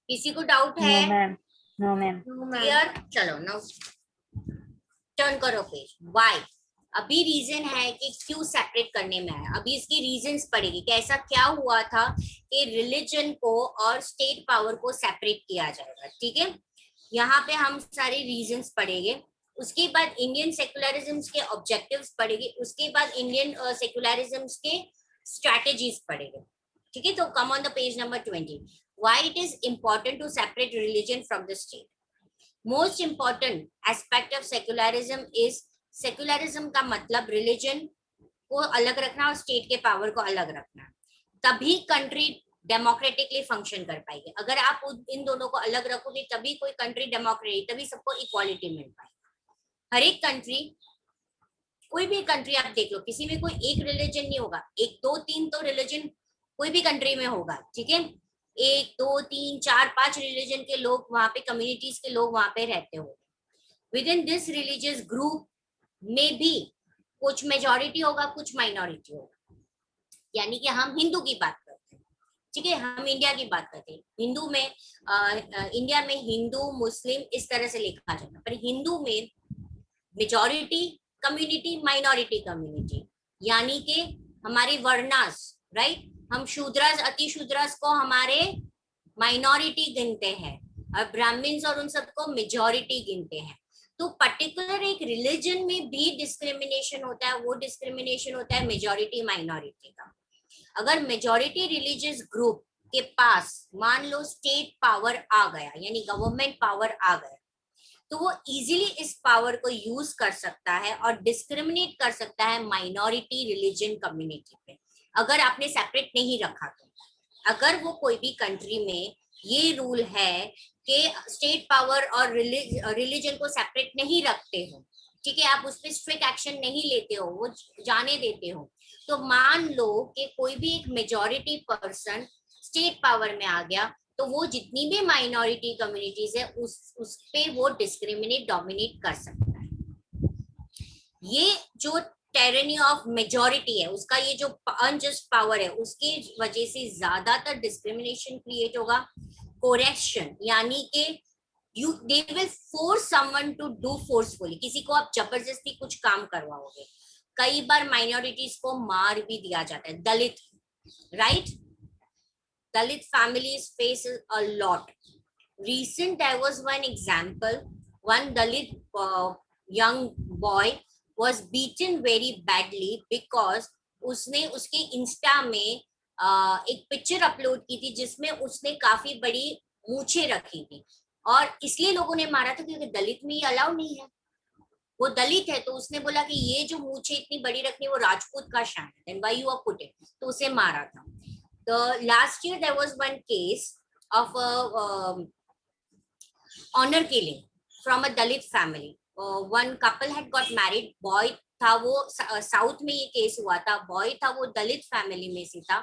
किसी को doubt है? No, ma'am. No, ma'am. Clear? चलो now turn करो page. Why, अभी reason है कि क्यों separate करने में आया, अभी इसकी रीजंस पड़ेगी कि ऐसा क्या हुआ था कि रिलीजन को और स्टेट पावर को सेपरेट किया जाएगा। ठीक है, यहाँ पे हम सारे रीजंस पढ़ेंगे, उसके बाद इंडियन सेक्युलरिज्म के ऑब्जेक्टिव्स पढ़ेंगे, उसके बाद इंडियन सेक्युलरिज्म के स्ट्रैटेजीज पढ़ेंगे। ठीक है, तो come on the page number 20। Why it is important to separate religion from the state. Most important aspect of secularism is, secularism का मतलब रिलीजन को अलग रखना और स्टेट के पावर को अलग रखना, तभी कंट्री डेमोक्रेटिकली फंक्शन कर पाएगी। अगर आप इन दोनों को अलग रखोगे तभी कोई कंट्री डेमोक्रेटिक, तभी सबको इक्वालिटी मिल पाएगी। हर एक कंट्री, कोई भी कंट्री आप देख लो, किसी में कोई एक रिलीजन नहीं होगा, 1 2 3 तो रिलीजन कोई भी कंट्री में होगा। ठीक है, 1 2 3 4 5 रिलीजन के लोग वहां पे, कम्युनिटीज के लोग वहां पे रहते हो। With in this religious group में भी कुछ मेजॉरिटी होगा, कुछ माइनॉरिटी होगा। यानी कि हम हिंदू की बात करते हैं, ठीक है, हम इंडिया की बात करते हैं। हिंदू में इंडिया में हिंदू मुस्लिम इस तरह से लिखा जाता है, पर हिंदू में मेजॉरिटी कम्युनिटी, माइनॉरिटी कम्युनिटी, यानी कि हमारे वर्णास, राइट, हम शूद्रास, अति शूद्रास को हमारे माइनॉरिटी गिनते हैं और ब्राह्मण्स और उन सबको मेजॉरिटी गिनते हैं। तो पर्टिकुलर एक रिलीजन में भी डिस्क्रिमिनेशन होता है, वो डिस्क्रिमिनेशन होता है मेजॉरिटी माइनॉरिटी का। अगर मेजॉरिटी रिलीजियस ग्रुप के पास मान लो स्टेट पावर आ गया, यानी गवर्नमेंट पावर आ गया, तो वो इजीली इस पावर को यूज कर सकता है और डिस्क्रिमिनेट कर सकता है माइनॉरिटी रिलीजन कम्युनिटी पे, अगर आपने सेपरेट नहीं रखा तो। अगर वो कोई भी कंट्री में ये रूल है कि स्टेट पावर और रिलीजन को सेपरेट नहीं रखते हो, ठीक है, आप उस पर स्ट्रिक्ट एक्शन नहीं लेते हो, वो जाने देते हो, तो मान लो कि कोई भी एक मेजॉरिटी पर्सन स्टेट पावर में आ गया, तो वो जितनी भी माइनॉरिटी कम्युनिटीज है उस पे वो डिस्क्रिमिनेट, डोमिनेट कर सकता है। ये जो टायरनी ऑफ मेजॉरिटी है, उसका ये जो अनजस्ट पावर है, उसकी वजह से ज्यादातर डिस्क्रिमिनेशन क्रिएट होगा। कोरेक्शन, यानी कि they will force someone to do forcefully, किसी को आप जबरदस्ती कुछ काम करवाओगे। कई बार माइनॉरिटीज को मार भी दिया जाता है, दलित, right, Dalit families face a lot. Recent, there was one example. One Dalit young boy was beaten very badly because उसने उसके इंस्टा में एक पिक्चर अपलोड की थी जिसमें उसने काफी बड़ी मूछें रखी थी, और इसलिए लोगों ने मारा था क्योंकि दलित में ये अलाउ नहीं है, वो दलित है, तो उसने बोला कि ये जो मूछें इतनी बड़ी रखनी वो राजपूत का शान है, then why you are put it, तो उसे मारा था। The last year there was one case of a honor killing from a Dalit family. One couple had got married. Boy था वो साउथ में ये केस हुआ था, बॉय था वो दलित फैमिली में से था,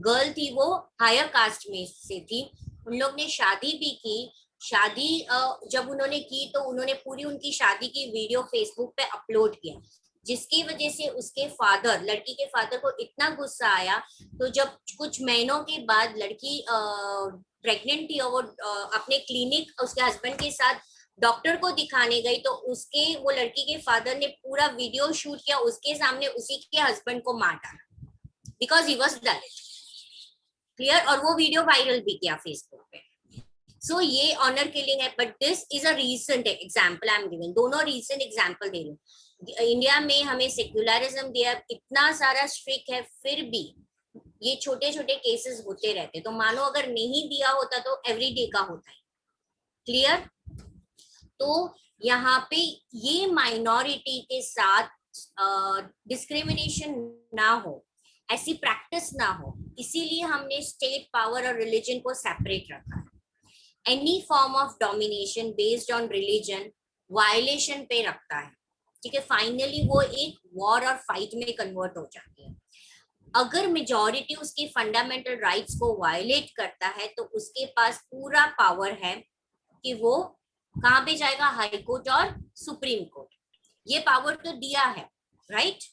गर्ल थी वो हायर कास्ट में से थी। उन लोग ने शादी भी की। शादी जब उन्होंने की तो उन्होंने पूरी उनकी शादी की वीडियो फेसबुक पे अपलोड किया, जिसकी वजह से उसके फादर, लड़की के फादर को इतना गुस्सा आया, तो जब कुछ महीनों के बाद लड़की प्रेग्नेंट थी और वो अपने क्लिनिक उसके हस्बैंड के साथ डॉक्टर को दिखाने गई तो उसके वो लड़की के फादर ने पूरा वीडियो शूट किया, उसके सामने उसी के हस्बैंड को मार डाला because he was Dalit. Clear? और वो वीडियो वायरल भी किया फेसबुक पे। सो ये ऑनर किलिंग है, but this is a recent example I am giving, दोनों रीसेंट एग्जाम्पल दे रही हूँ। इंडिया में हमें सेक्युलरिज्म दिया, इतना सारा स्ट्रिक्ट है, फिर भी ये छोटे छोटे केसेस होते रहते। तो मानो अगर नहीं दिया होता तो एवरीडे का होता है। क्लियर? तो यहाँ पे ये माइनॉरिटी के साथ डिस्क्रिमिनेशन ना हो, ऐसी प्रैक्टिस ना हो, इसीलिए हमने स्टेट पावर और रिलीजन को सेपरेट रखा है। Any form of domination based on religion violation पे रखता है, ठीक है। फाइनली वो एक वॉर और फाइट में कन्वर्ट हो जाती है। अगर मेजॉरिटी उसकी फंडामेंटल राइट्स को वायलेट करता है तो उसके पास पूरा पावर है कि वो कहाँ पे जाएगा, हाई कोर्ट और सुप्रीम कोर्ट। ये पावर तो दिया है, right?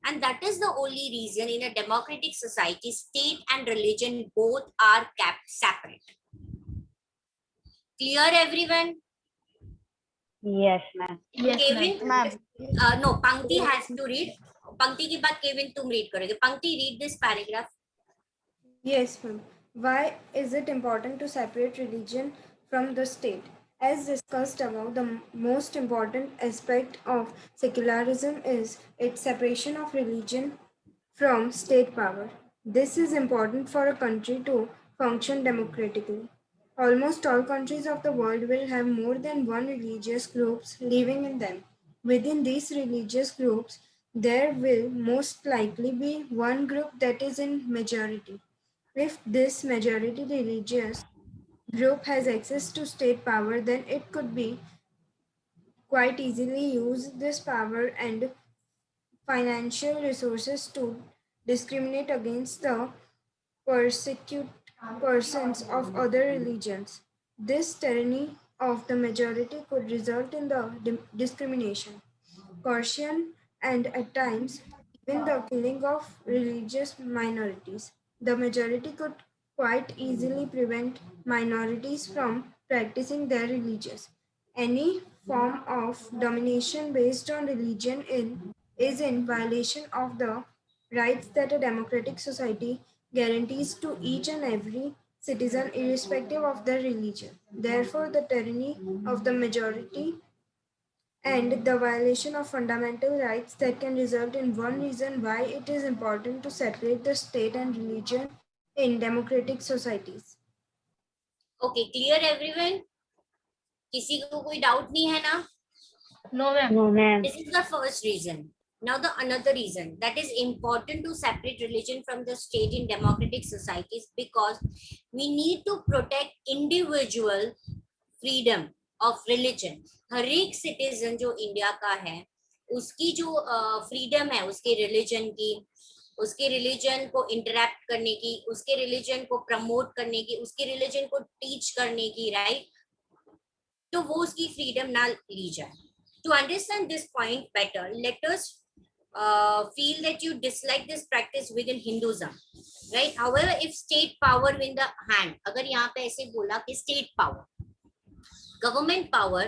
And that is the only reason in a democratic society, state and religion both are kept separate. Clear, everyone? Yes, ma'am. Yes, Kevin? ma'am. No, Pankti has to read. Pankti के बाद Kevin तुम read करोगे. Pankti, read this paragraph. Yes, ma'am. Why is it important to separate religion from the state? As discussed above, the most important aspect of secularism is its separation of religion from state power. This is important for a country to function democratically. Almost all countries of the world will have more than one religious groups living in them. Within these religious groups, there will most likely be one group that is in majority. If this majority religious group has access to state power, then it could be quite easily use this power and financial resources to discriminate against the persecute persons of other religions. This tyranny of the majority could result in the discrimination, coercion, and at times even the killing of religious minorities. The majority could quite easily prevent minorities from practicing their religions. Any form of domination based on religion is in violation of the rights that a democratic society guarantees to each and every citizen irrespective of their religion. Therefore, the tyranny of the majority and the violation of fundamental rights that can result in one reason why it is important to separate the state and religion in democratic societies. Okay, clear, everyone? किसी को कोई doubt नहीं है ना? No, ma'am. No, ma'am. This is the first reason. Now the another reason that is important to separate religion from the state in democratic societies, because we need to protect individual freedom of religion. हर एक citizen जो India का है उसकी जो freedom है उसके religion की, उसके रिलीजन को इंटरैक्ट करने की, उसके रिलीजन को प्रमोट करने की, उसके रिलीजन को टीच करने की, राइट? तो वो उसकी फ्रीडम ना ली जाए. To understand this point better, let us feel that you dislike this practice within Hinduism, right? However, if state power in the hand, अगर यहाँ पे ऐसे बोला कि state power, government power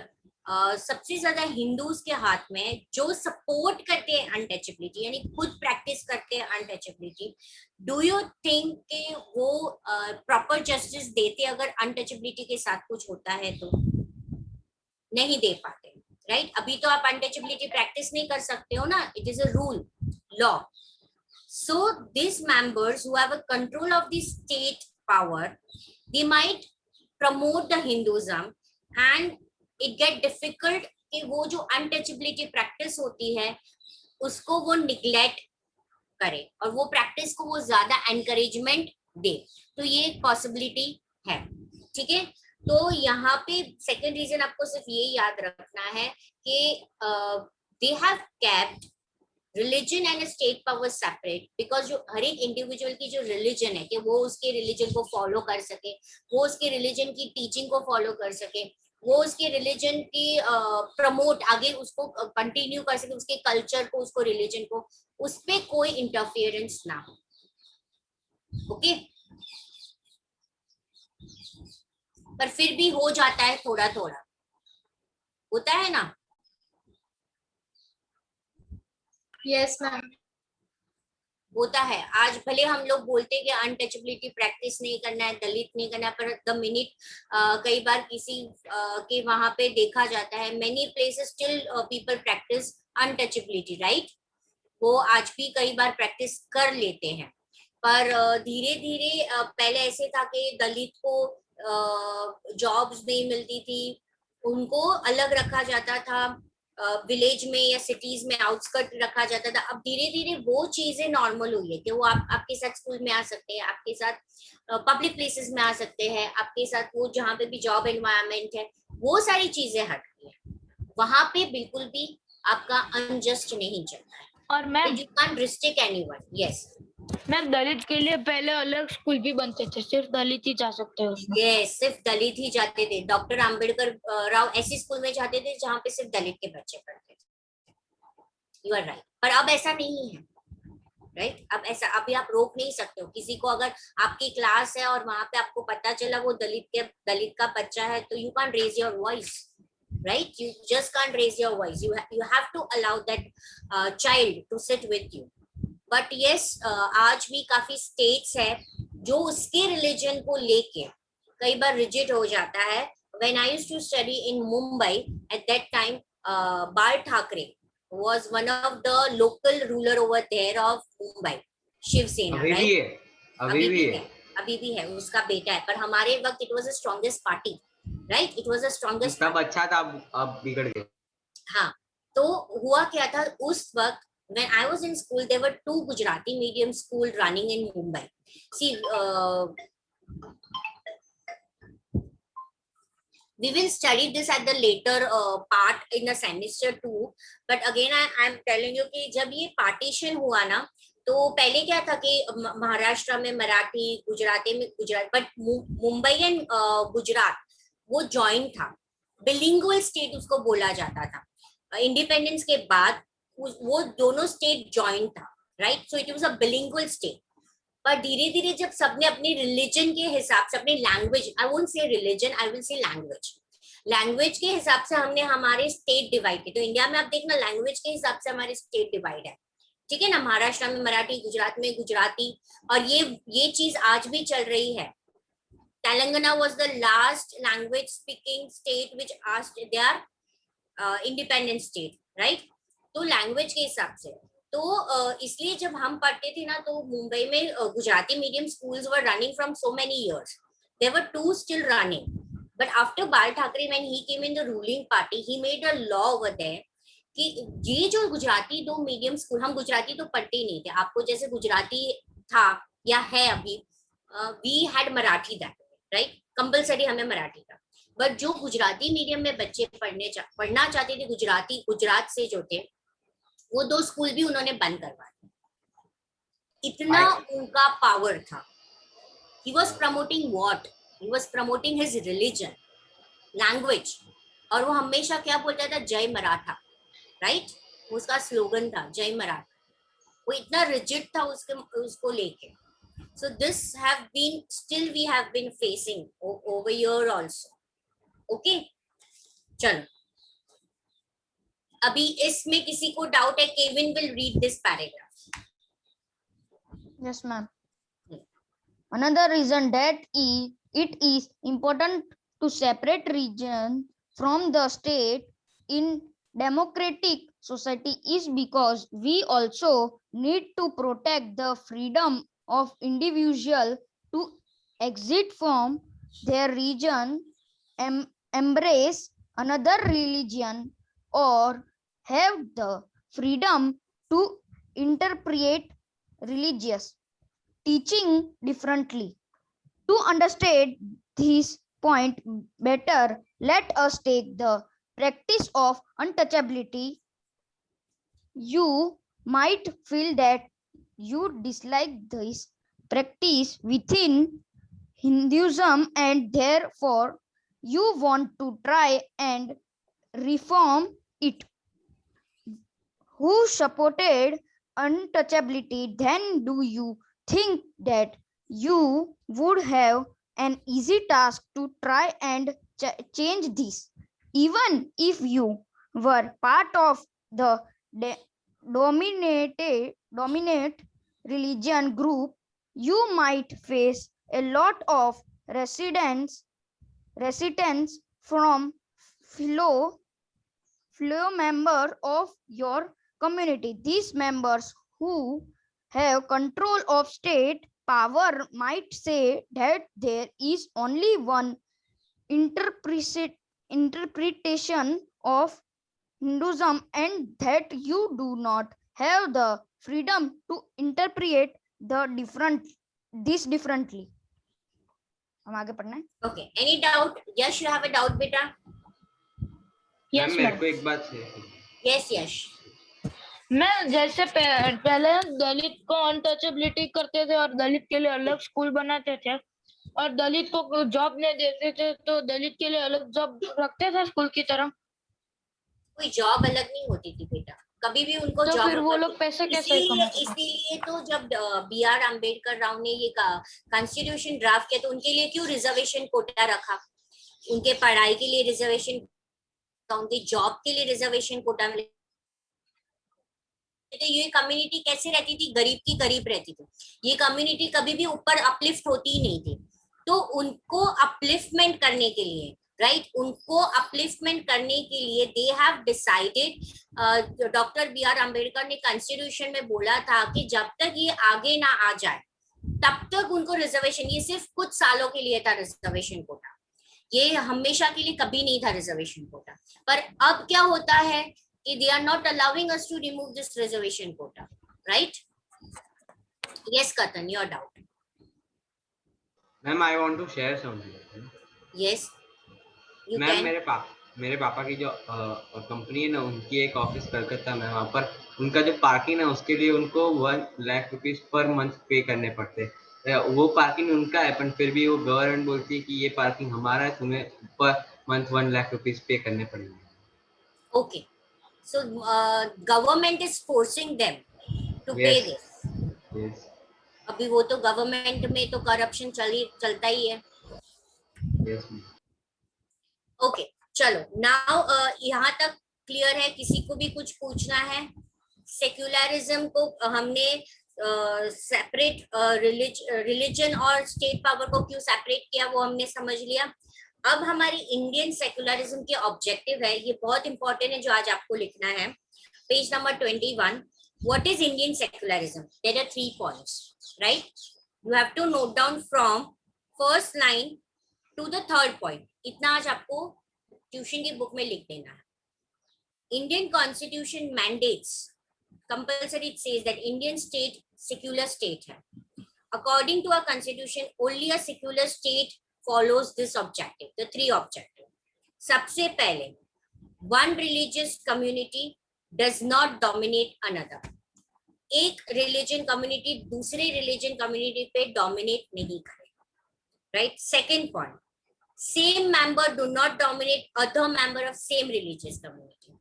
सबसे ज्यादा हिंदूज के हाथ में, जो सपोर्ट करते हैं अनटचेबिलिटी, यानी खुद प्रैक्टिस करते हैं अनटचेबिलिटी, डू यू थिंक कि वो प्रॉपर जस्टिस देते अगर अनटचेबिलिटी के साथ कुछ होता है तो? नहीं दे पाते, राइट? अभी तो आप अनटचेबिलिटी प्रैक्टिस नहीं कर सकते हो ना, it is a rule, law. So this members who have a control of the state power, they might promote the Hinduism and it get difficult कि वो जो अनटचेबिलिटी प्रैक्टिस होती है उसको वो निग्लेक्ट करे और वो प्रैक्टिस को वो ज्यादा एनकरेजमेंट दे. तो ये एक पॉसिबिलिटी है, ठीक है? तो यहाँ पे सेकंड रीजन आपको सिर्फ ये याद रखना है कि they have kept religion and state power separate, because जो हर एक इंडिविजुअल की जो रिलीजन है कि वो उसके रिलीजन को फॉलो कर सके, वो उसके रिलीजन की टीचिंग को फॉलो कर सके, वो उसके रिलीजन की प्रमोट आगे उसको कंटिन्यू कर सके, उसके कल्चर को, उसको रिलीजन को, उस पे कोई इंटरफियरेंस ना हो. ओके? पर फिर भी हो जाता है थोड़ा थोड़ा. होता है ना? Yes, ma'am. होता है। आज भले हम लोग बोलते हैं कि अनटचेबिलिटी प्रैक्टिस नहीं करना है, दलित नहीं करना है, पर द मिनट कई बार किसी के वहां पे देखा जाता है, many places still people practice untouchability, right? वो आज भी कई बार प्रैक्टिस कर लेते हैं, पर धीरे धीरे पहले ऐसे था कि दलित को जॉब्स नहीं मिलती थी, उनको अलग रखा जाता था, विलेज में या सिटीज में आउटस्कर्ट रखा जाता था। अब धीरे धीरे वो चीजें नॉर्मल हुई है कि वो आपके साथ स्कूल में आ सकते हैं, आपके साथ पब्लिक प्लेसेस में आ सकते हैं, आपके साथ वो जहाँ पे भी जॉब एनवायरनमेंट है, वो सारी चीजें हट गई है। वहां पे बिल्कुल भी आपका अनजस्ट नहीं चलता है। और ma'am, you can't restrict anyone. Yes ma'am, Dalit के लिए पहले अलग स्कूल भी बनते थे, सिर्फ दलित ही जा सकते हैं उसमें। यस, सिर्फ दलित ही जाते थे। डॉक्टर आम्बेडकर राव ऐसी स्कूल में जाते थे जहाँ पे सिर्फ दलित के बच्चे पढ़ते थे। यू आर राइट, पर अब ऐसा नहीं है, राइट? अब ऐसा अभी आप रोक नहीं सकते हो किसी को। अगर आपकी क्लास है और वहां पे आपको पता चला वो दलित का बच्चा है, तो you can't raise your voice, right? You just can't raise your voice. You have to allow that child to sit with you. But yes, आज भी काफी states है जो उसके religion को लेके कई बार rigid हो जाता है. When I used to study in Mumbai at that time, Bal Thackeray was one of the local ruler over there of Mumbai, Shiv Sena, right? अभी भी है, उसका बेटा है, पर हमारे वक्त it was the strongest party. Right, it was the strongest. तब अच्छा था, अब बिगड़ गया। हाँ, तो हुआ क्या था उस वक्त? When I was in school, there were 2 Gujarati medium school running in Mumbai. See, we will study this at the later part in the semester 2. But again, I am telling you कि जब ये partition हुआ ना, तो पहले क्या था कि महाराष्ट्र में मराठी, गुजराती में गुजराती, बट मुंबई एंड गुजरात वो जॉइंट था, बिलिंगुअल स्टेट उसको बोला जाता था। इंडिपेंडेंस के बाद वो दोनों स्टेट जॉइंट था, right? So it was a bilingual state. पर धीरे धीरे जब सबने अपने रिलीजन के हिसाब से, अपने language, I won't say religion, I will say language के हिसाब से हमने हमारे स्टेट डिवाइड किए। तो इंडिया में आप देखना लैंग्वेज के हिसाब से हमारे स्टेट डिवाइड है, ठीक है ना? महाराष्ट्र में मराठी, गुजरात में गुजराती, और ये चीज आज भी चल रही है। Telangana was the last language speaking state which asked their independent state, right? तो लैंग्वेज के हिसाब से, तो इसलिए जब हम पढ़ते थे ना, तो मुंबई में Gujarati medium schools were running from so many years. There were 2 still running, but after Bal Thackeray, when he came in the ruling party, he made a law over there कि ये जो गुजराती 2 मीडियम स्कूल, हम गुजराती तो पढ़ते ही नहीं थे, आपको जैसे गुजराती था या है अभी, we had Marathi that, right? Compulsory हमें मराठी था, बट जो गुजराती मीडियम में बच्चे पढ़ना चाहते थे, गुजरात से जो थे, वो 2 स्कूल भी उन्होंने बंद करवा दिए। इतना उनका पावर था। He was promoting what? He was promoting his religion, language, और वो हमेशा क्या बोलता था? जय मराठा, राइट? उसका स्लोगन था जय मराठा। वो इतना रिजिड था उसको लेके। So this have been, still we have been facing over here also. Okay, चलो, अभी इसमें किसी को डाउट है? Kevin will read this paragraph. Yes, ma'am. Another reason that it is important to separate region from the state in democratic society is because we also need to protect the freedom of individual to exit from their region, embrace another religion, or have the freedom to interpret religious teaching differently. To understand this point better, let us take the practice of untouchability. You might feel that you dislike this practice within Hinduism and therefore you want to try and reform it. Who supported untouchability? Then do you think that you would have an easy task to try and change this? Even if you were part of the dominate religion group, you might face a lot of resistance from fellow member of your community. These members who have control of state power might say that there is only one interpretation of Hinduism and that you do not have the freedom to interpret this differently. हम आगे पढ़ना है. Okay. Any doubt? Yes, you have a doubt, beta? Ma'am मेरे को एक बात है. Yes, yes. मैं जैसे पहले दलित को अनटचेबिलिटी करते थे और दलित के लिए अलग स्कूल बनाते थे और दलित को जॉब नहीं देते थे, तो दलित के लिए अलग जॉब रखते थे स्कूल की तरह. कोई जॉब अलग नहीं होती थी बेटा, कभी भी उनको तो जॉब. फिर वो लोग पैसे कैसे कमाते? इसीलिए तो जब B.R. अम्बेडकर राव ने ये कॉन्स्टिट्यूशन ड्राफ्ट किया तो उनके लिए क्यों रिजर्वेशन कोटा रखा? उनके पढ़ाई के लिए रिजर्वेशन, उनके जॉब के लिए रिजर्वेशन कोटा मिले. तो ये कम्युनिटी कैसे रहती थी? गरीब की गरीब रहती थी. ये कम्युनिटी कभी भी ऊपर अपलिफ्ट होती ही नहीं थी. तो उनको अपलिफ्टमेंट करने के लिए, राइट, उनको अपलिफ्टमेंट करने के लिए दे have decided, doctor B.R. Ambedkar ने कॉन्स्टिट्यूशन में बोला था कि जब तक ये आगे ना आ जाए तब तक उनको रिजर्वेशन, ये सिर्फ कुछ सालों के लिए था रिजर्वेशन कोटा, ये हमेशा के लिए कभी नहीं था रिजर्वेशन कोटा. पर अब क्या होता है कि they are not allowing us to remove this reservation quota, right? Yes, Katan, your doubt. Ma'am, I want to share something. Yes, you ma'am can. मेरे पापा की जो कंपनी है ना, उनकी एक ऑफिस कलकत्ता में, वहाँ पर उनका जो पार्किंग है उसके लिए उनको 1 लाख रुपीज पर मंथ पे करने पड़ते हैं. वो पार्किंग उनका है, पर फिर भी वो गवर्नमेंट बोलती है कि ये पार्किंग हमारा है, तुम्हें पर मंथ 1 लाख रुपीज पे करने पड़ेंगे. Okay, so government is forcing them to pay this. Yes. अभी वो तो गवर्नमेंट में तो करप्शन चलता ही है. Yes. ओके, चलो नाउ यहाँ तक क्लियर है? किसी को भी कुछ पूछना है? सेक्युलरिज्म को हमने सेपरेट रिलीजन और स्टेट पावर को क्यों सेपरेट किया वो हमने समझ लिया. अब हमारी इंडियन सेक्युलरिज्म के ऑब्जेक्टिव है, ये बहुत इंपॉर्टेंट है जो आज आपको लिखना है. Page number 21. What is Indian secularism? There are 3 points, right? You have to note down from first line to the third point. इतना आज आपको ट्यूशन की बुक में लिख देना है. Indian constitution mandates compulsory, it says that Indian state secular state है. According to our constitution only a secular state follows this objective, the 3 objective. सबसे पहले, one religious community does not dominate another. एक religion community दूसरे religion community पे dominate नहीं करे, right? Second point, same member do not dominate other member of same religious community.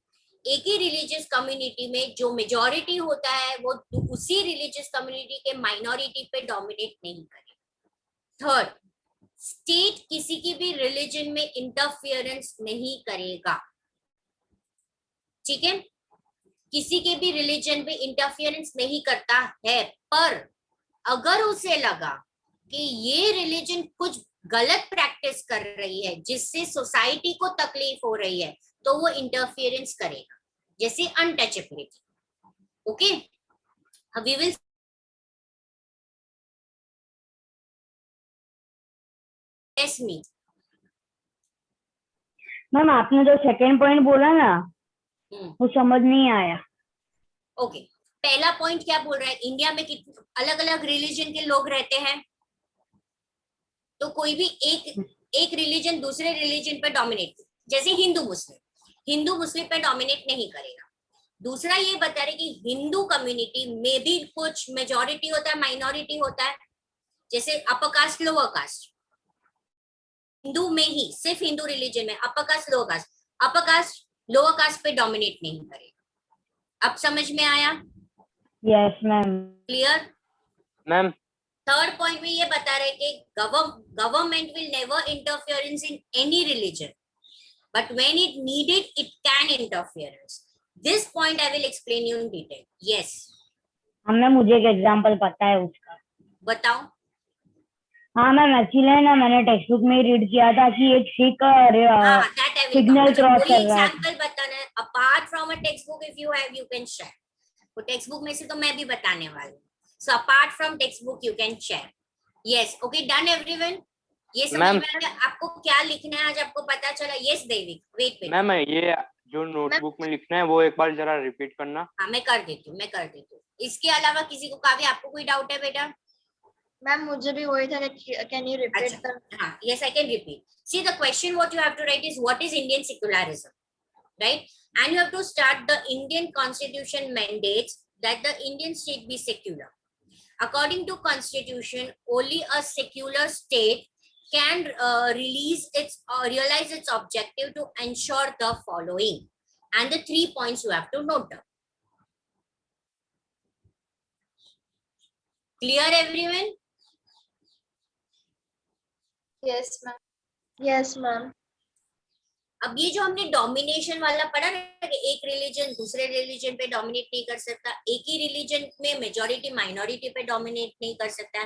एक ही religious community में जो majority होता है वो उसी religious community के minority पे dominate नहीं करे. Third, स्टेट किसी की भी रिलीजन में इंटरफियरेंस नहीं करेगा. ठीक है, किसी के भी रिलीजन में इंटरफियरेंस नहीं करता है. पर अगर उसे लगा कि ये रिलीजन कुछ गलत प्रैक्टिस कर रही है जिससे सोसाइटी को तकलीफ हो रही है तो वो इंटरफियरेंस करेगा, जैसे untouchability. Okay, we will ma'am आपने जो सेकंड पॉइंट बोला ना वो समझ नहीं आया. ओके, पहला पॉइंट क्या बोल रहा है? इंडिया में कितने अलग अलग रिलीजन के लोग रहते हैं, तो कोई भी एक रिलीजन दूसरे रिलीजन पे डोमिनेट, जैसे हिंदू मुस्लिम पे डोमिनेट नहीं करेगा. दूसरा ये बता रहे कि हिंदू कम्युनिटी में भी कुछ मेजॉरिटी होता है, माइनॉरिटी होता है, जैसे upper caste lower caste. Hindu में ही सिर्फ हिंदू रिलीजन में अपर कास्ट लोअर कास्ट पे डोमिनेट नहीं करेगा. अब समझ में आया? Yes ma'am. Clear ma'am? Third point में ये बता रहे कि government will never interference in any religion. but when it needed, it can interfere. This point I will explain you in detail. Yes. हमने मुझे एक एग्जांपल पता है उसका. बताओ. हाँ मैम, एक्चुअली ना मैंने टेक्स्ट बुक में रीड किया था कि एक सिख सिग्नल क्रॉस कर रहा है. एग्जांपल बताना है. Apart from a text book, if you have, you can share. तो टेक्स्ट बुक में से तो मैं भी बताने वाली हूँ. So apart from text book you can share. Yes, okay, done everyone. ये समझ में आ गया आपको क्या लिखना है? आज आपको पता चला? यस देविक, वेट. मैम ये जो नोटबुक में लिखना है वो एक बार जरा रिपीट करना. हाँ, मैं कर देती हूँ. इसके अलावा किसी को, काव्य आपको कोई डाउट है बेटा? मैम मुझे भी वही था. Can you repeat? हाँ, yes I can repeat. See the question what you have to write is what is Indian secularism, right? And you have to start the Indian Constitution mandates that the Indian state be secular. According to Constitution, only a secular state can realize its objective to ensure the following. And the 3 points you have to note down. Clear everyone? Yes ma'am. Yes ma'am. अब ये जो हमने domination वाला पढ़ा ना, कि एक religion दूसरे रिलीजन पे डोमिनेट नहीं कर सकता, एक ही रिलीजन में मेजॉरिटी माइनॉरिटी पे डोमिनेट नहीं कर सकता,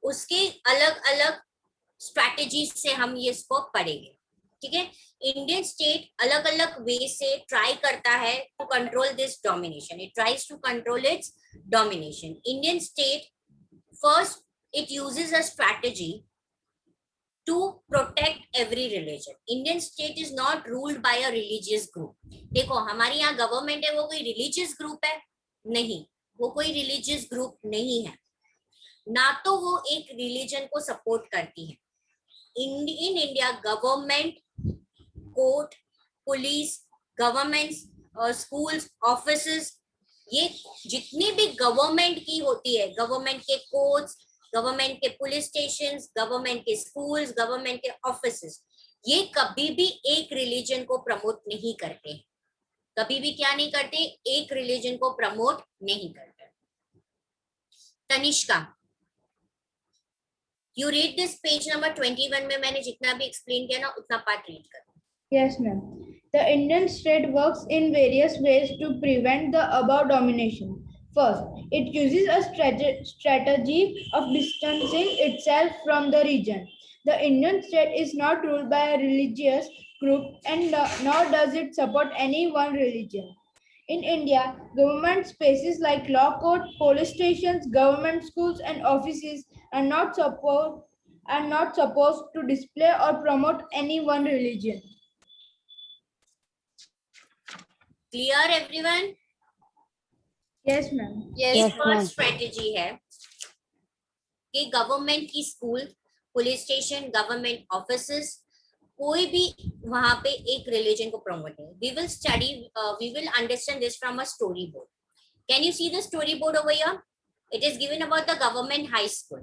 उसके अलग अलग स्ट्रैटेजीज से हम ये इसको पढ़ेंगे. ठीक है? इंडियन स्टेट अलग अलग वे से ट्राई करता है to control this domination. It tries to control its domination. Indian state first it uses a strategy to protect every religion. Indian state is not ruled by a religious group. देखो, हमारी यहाँ government है, वो कोई religious group है? नहीं, वो कोई रिलीजियस ग्रुप नहीं है. ना तो वो एक रिलीजन को सपोर्ट करती है. In India government, court, police, government, schools, offices, ये जितनी भी गवर्नमेंट की होती है, गवर्नमेंट के कोर्ट्स, गवर्नमेंट के पुलिस स्टेशंस, गवर्नमेंट के स्कूल्स, गवर्नमेंट के ऑफिसेस, ये कभी भी एक रिलीजन को प्रमोट नहीं करते. कभी भी क्या नहीं करते? एक रिलीजन को प्रमोट नहीं करते. Tanishka, you read this page number 21 में मैंने जितना भी एक्सप्लेन किया ना, उतना पार्ट रीड कर. Yes, ma'am. The Indian state works in various ways to prevent the above domination. First, it uses a strategy of distancing itself from the region. The Indian state is not ruled by a religious group and nor does it support any one religion. In India, government spaces like law court, police stations, government schools and offices are not supposed to display or promote any one religion. Clear everyone? Yes, ma'am. Yes, first strategy है कि government की school, police station, government offices, कोई भी वहां पे एक religion को promote नहीं. We will understand this from a story board. Can you see the story board over here? It is given about the government high school,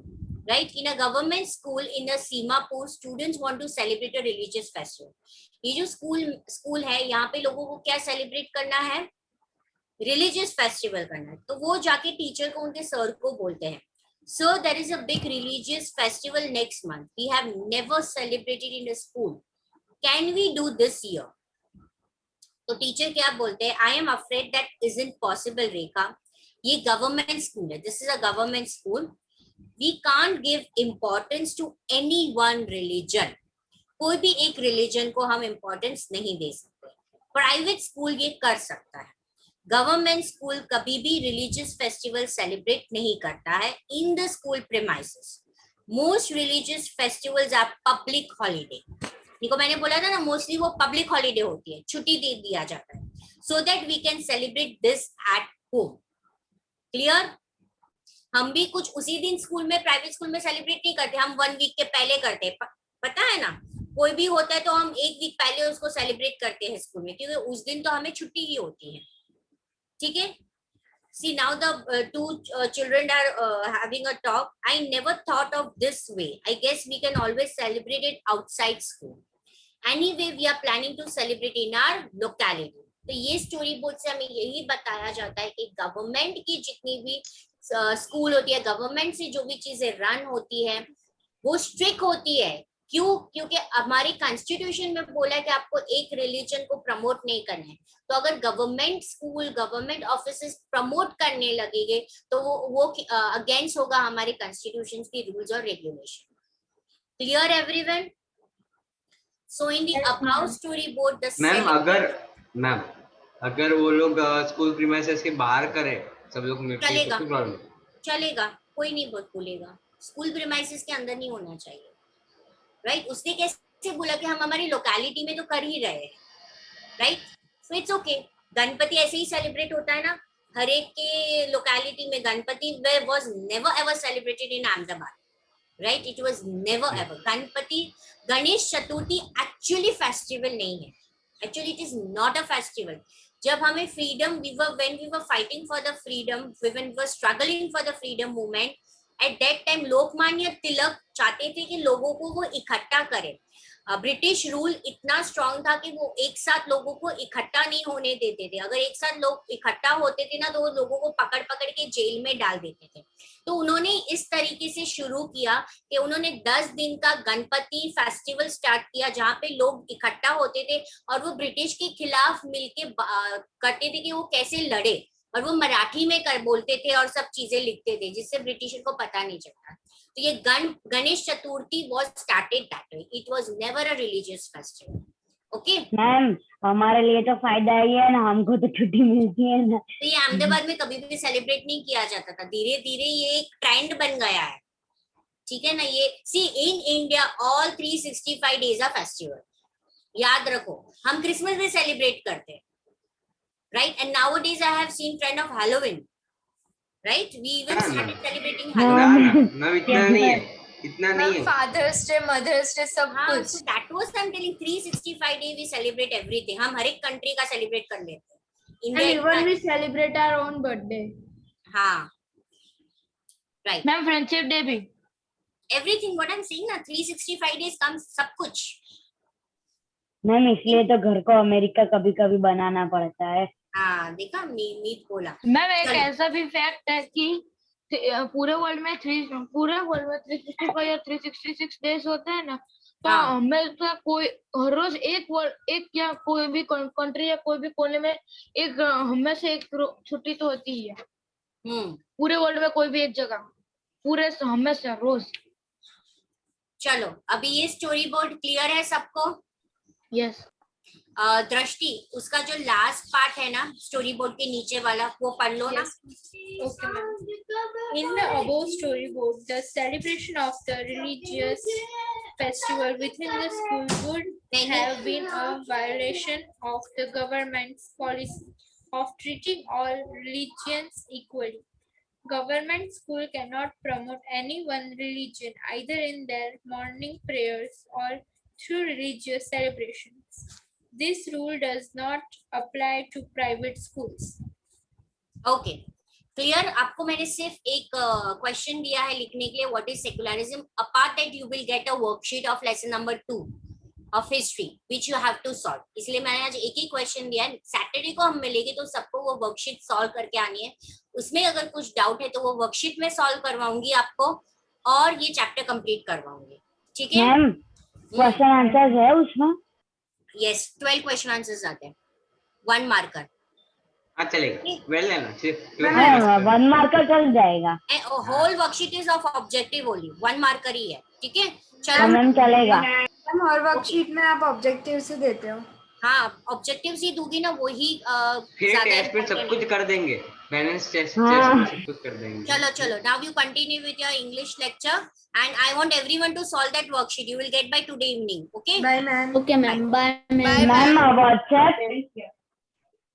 right? In a government school in a Simapur, students want to celebrate a religious festival. ये जो school है, यहाँ पे लोगों को क्या celebrate करना है? रिलीजियस फेस्टिवल करना है. तो वो जाके टीचर को, उनके सर को बोलते हैं, sir there is a big religious festival next month, we have never celebrated in the school, can we do this year? तो टीचर क्या बोलते हैं? I am afraid that isn't possible Rekha, ये गवर्नमेंट स्कूल है, this is a government school, we can't give importance to any one religion. कोई भी एक religion को हम इम्पोर्टेंस नहीं दे सकते. प्राइवेट स्कूल ये कर सकता है. गवर्नमेंट स्कूल कभी भी रिलीजियस फेस्टिवल सेलिब्रेट नहीं करता है in the school premises. Most religious festivals are public holiday. देखो, मैंने बोला था ना, मोस्टली वो पब्लिक हॉलीडे होती है, छुट्टी दे दिया जाता है, so that we can celebrate this at home. Clear? हम भी कुछ उसी दिन स्कूल में, प्राइवेट स्कूल में सेलिब्रेट नहीं करते, हम 1 वीक के पहले करते हैं. पता है ना, कोई भी होता है तो हम 1 वीक पहले उसको सेलिब्रेट करते हैं स्कूल में, क्योंकि उस दिन तो हमें छुट्टी ही होती है. ठीक है? See, now the two children are having a talk. I never thought of this way. I guess we can always celebrate it outside school. Anyway, we are planning to celebrate in our locality. तो ये story board से हमें यही बताया जाता है कि government की जितनी भी स्कूल होती है, गवर्नमेंट से जो भी चीजें रन होती है, वो स्ट्रिक्ट होती है क्यों? क्योंकि हमारी कॉन्स्टिट्यूशन में बोला है कि आपको एक रिलीजन को प्रमोट नहीं करना है। तो अगर government school, government offices promote करने लगेंगे तो वो अगेंस्ट होगा हमारे कॉन्स्टिट्यूशन की रूल्स और regulation. Clear everyone? So in the about story board the ma'am अगर वो लोग स्कूल प्रीमाइसेस के बाहर करें सब लोग मिलकर, चलेगा, तो प्रॉब्लम चलेगा, कोई नहीं बोलेगा। स्कूल प्रीमाइसेस के अंदर नहीं होना चाहिए, राइट? उसने कैसे बोला कि हम हमारी लोकेलिटी में तो कर ही रहे हैं, right? So it's okay. Ganpati ऐसे ही सेलिब्रेट होता है ना, हर एक के लोकेलिटी में। Ganpati was never ever celebrated in Ahmedabad, right? It was never ever. Ganpati, Ganesh Chaturthi actually festival नहीं है, actually it is not a festival. जब हमें freedom, when we were fighting for the freedom, when we were struggling for the freedom movement, at that time Lokmanya Tilak चाहते थे कि लोगों को वो इकट्ठा करे। ब्रिटिश रूल इतना स्ट्रांग था कि वो एक साथ लोगों को इकट्ठा नहीं होने देते थे। अगर एक साथ लोग इकट्ठा होते थे ना तो वो लोगों को पकड़ पकड़ के जेल में डाल देते थे। तो उन्होंने इस तरीके से शुरू किया कि उन्होंने 10 दिन का गणपति फेस्टिवल स्टार्ट किया जहाँ पे लोग इकट्ठा होते थे और वो ब्रिटिश के खिलाफ मिलके करते थे कि वो कैसे लड़े, और वो मराठी में बोलते थे और सब चीजें लिखते थे जिससे ब्रिटिशर को पता नहीं चलता। तो ये Ganesh Chaturthi was started that way. It was never a religious festival. Okay? Ma'am हमारे लिए तो फायदा ही है ना, हमको तो छुट्टी मिलती है ना। तो ये अहमदाबाद में कभी भी सेलिब्रेट नहीं किया जाता था, धीरे धीरे ये एक ट्रेंड बन गया है, ठीक है ना? ये see in India all 365 days of festival, याद रखो। हम क्रिसमस भी सेलिब्रेट करते हैं, right? And nowadays I have seen trend of Halloween, right? We even started celebrating Halloween. ना इतना नहीं है, इतना नहीं है। फादर्स डे, मदर्स डे, सब कुछ। So that was I'm telling 365 day we celebrate everything. हम हर एक कंट्री का सेलिब्रेट कर लेते हैं। And even we celebrate our own birthday. हाँ, right. मैम फ्रेंडशिप डे भी। Everything what I'm saying ना 365 days comes सब कुछ। मैम इसलिए तो घर को अमेरिका कभी कभी बनाना पड़ता है। हाँ देखा, मीत बोला। मैम एक ऐसा भी फैक्ट है कि पूरे वर्ल्ड में 365 या 366 डेज होते हैं ना, तो हमेशा कोई हर रोज एक या कोई भी कंट्री या कोई भी कोने में एक हमेशा एक छुट्टी तो होती ही है। पूरे वर्ल्ड में कोई भी एक जगह पूरे हमेशा रोज। चलो अभी ये स्टोरी बोर्ड क्लियर है सबको? यस। दृष्टि, उसका जो लास्ट पार्ट है ना स्टोरी बोर्ड के नीचे वाला, वो पढ़ लो ना। Okay, ma'am. In the above storyboard, the celebration of the religious festival within the school would have been a violation of the government's policy of treating all religions equally. Government school cannot promote any one religion either in their morning prayers or through religious celebrations. This rule does not apply to private schools. Okay, clear? आपको मैंने सिर्फ एक question दिया है लिखने के लिए, what is secularism. Apart that you will get a worksheet of lesson number 2 of history which you have to solve. इसलिए मैंने आज एक ही क्वेश्चन दिया है। सैटरडे को हम मिलेंगे तो सबको वो वर्कशीट सॉल्व करके आनी है। उसमें अगर कुछ डाउट है तो वो वर्कशीट में सॉल्व करवाऊंगी आपको और ये चैप्टर कंप्लीट करवाऊंगी, ठीक है? मैम क्वेश्चन आंसर्स है उसमें? यस, 12 क्वेश्चन आंसर्स आते हैं, 1 मार्कर। अच्छा चलेगा, वेल लेना 1 मार्कर चल जाएगा। Whole worksheet is of objective only, 1 marker ही है, ठीक है? चलो मैम चलेगा। मैम और वर्कशीट में आप ऑब्जेक्टिव से देते हो? हाँ, ऑब्जेक्टिव से दूंगी ना, वही फिर टेस्ट में सब कुछ कर देंगे, बैलेंस टेस्ट में सब कुछ कर देंगे। चलो now you continue with your English lecture and I want everyone to solve that worksheet. You will get by today evening, okay? Bye ma'am. Okay ma'am. Bye ma'am. Ma'am WhatsApp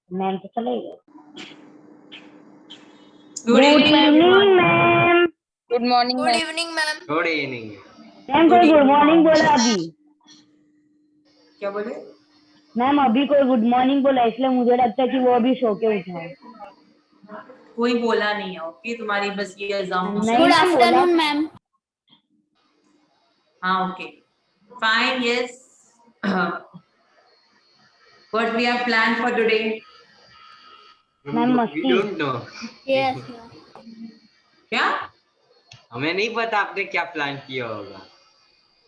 ma'am तो चलेगा। Good evening ma'am. Good morning Good evening, ma'am. Good evening ma'am कोई good morning बोला अभी? क्या बोले? Ma'am अभी कोई good morning बोला, इसलिए मुझे लगता है कि वो अभी सो के उठा है। कोई बोला नहीं है। ओके, तुम्हारी बस ये एग्जाम। Good afternoon ma'am. हाँ okay fine yes what we have planned for today? Ma'am मस्ती। Don't know. Yes. क्या? हमें नहीं पता आपने क्या प्लान किया होगा।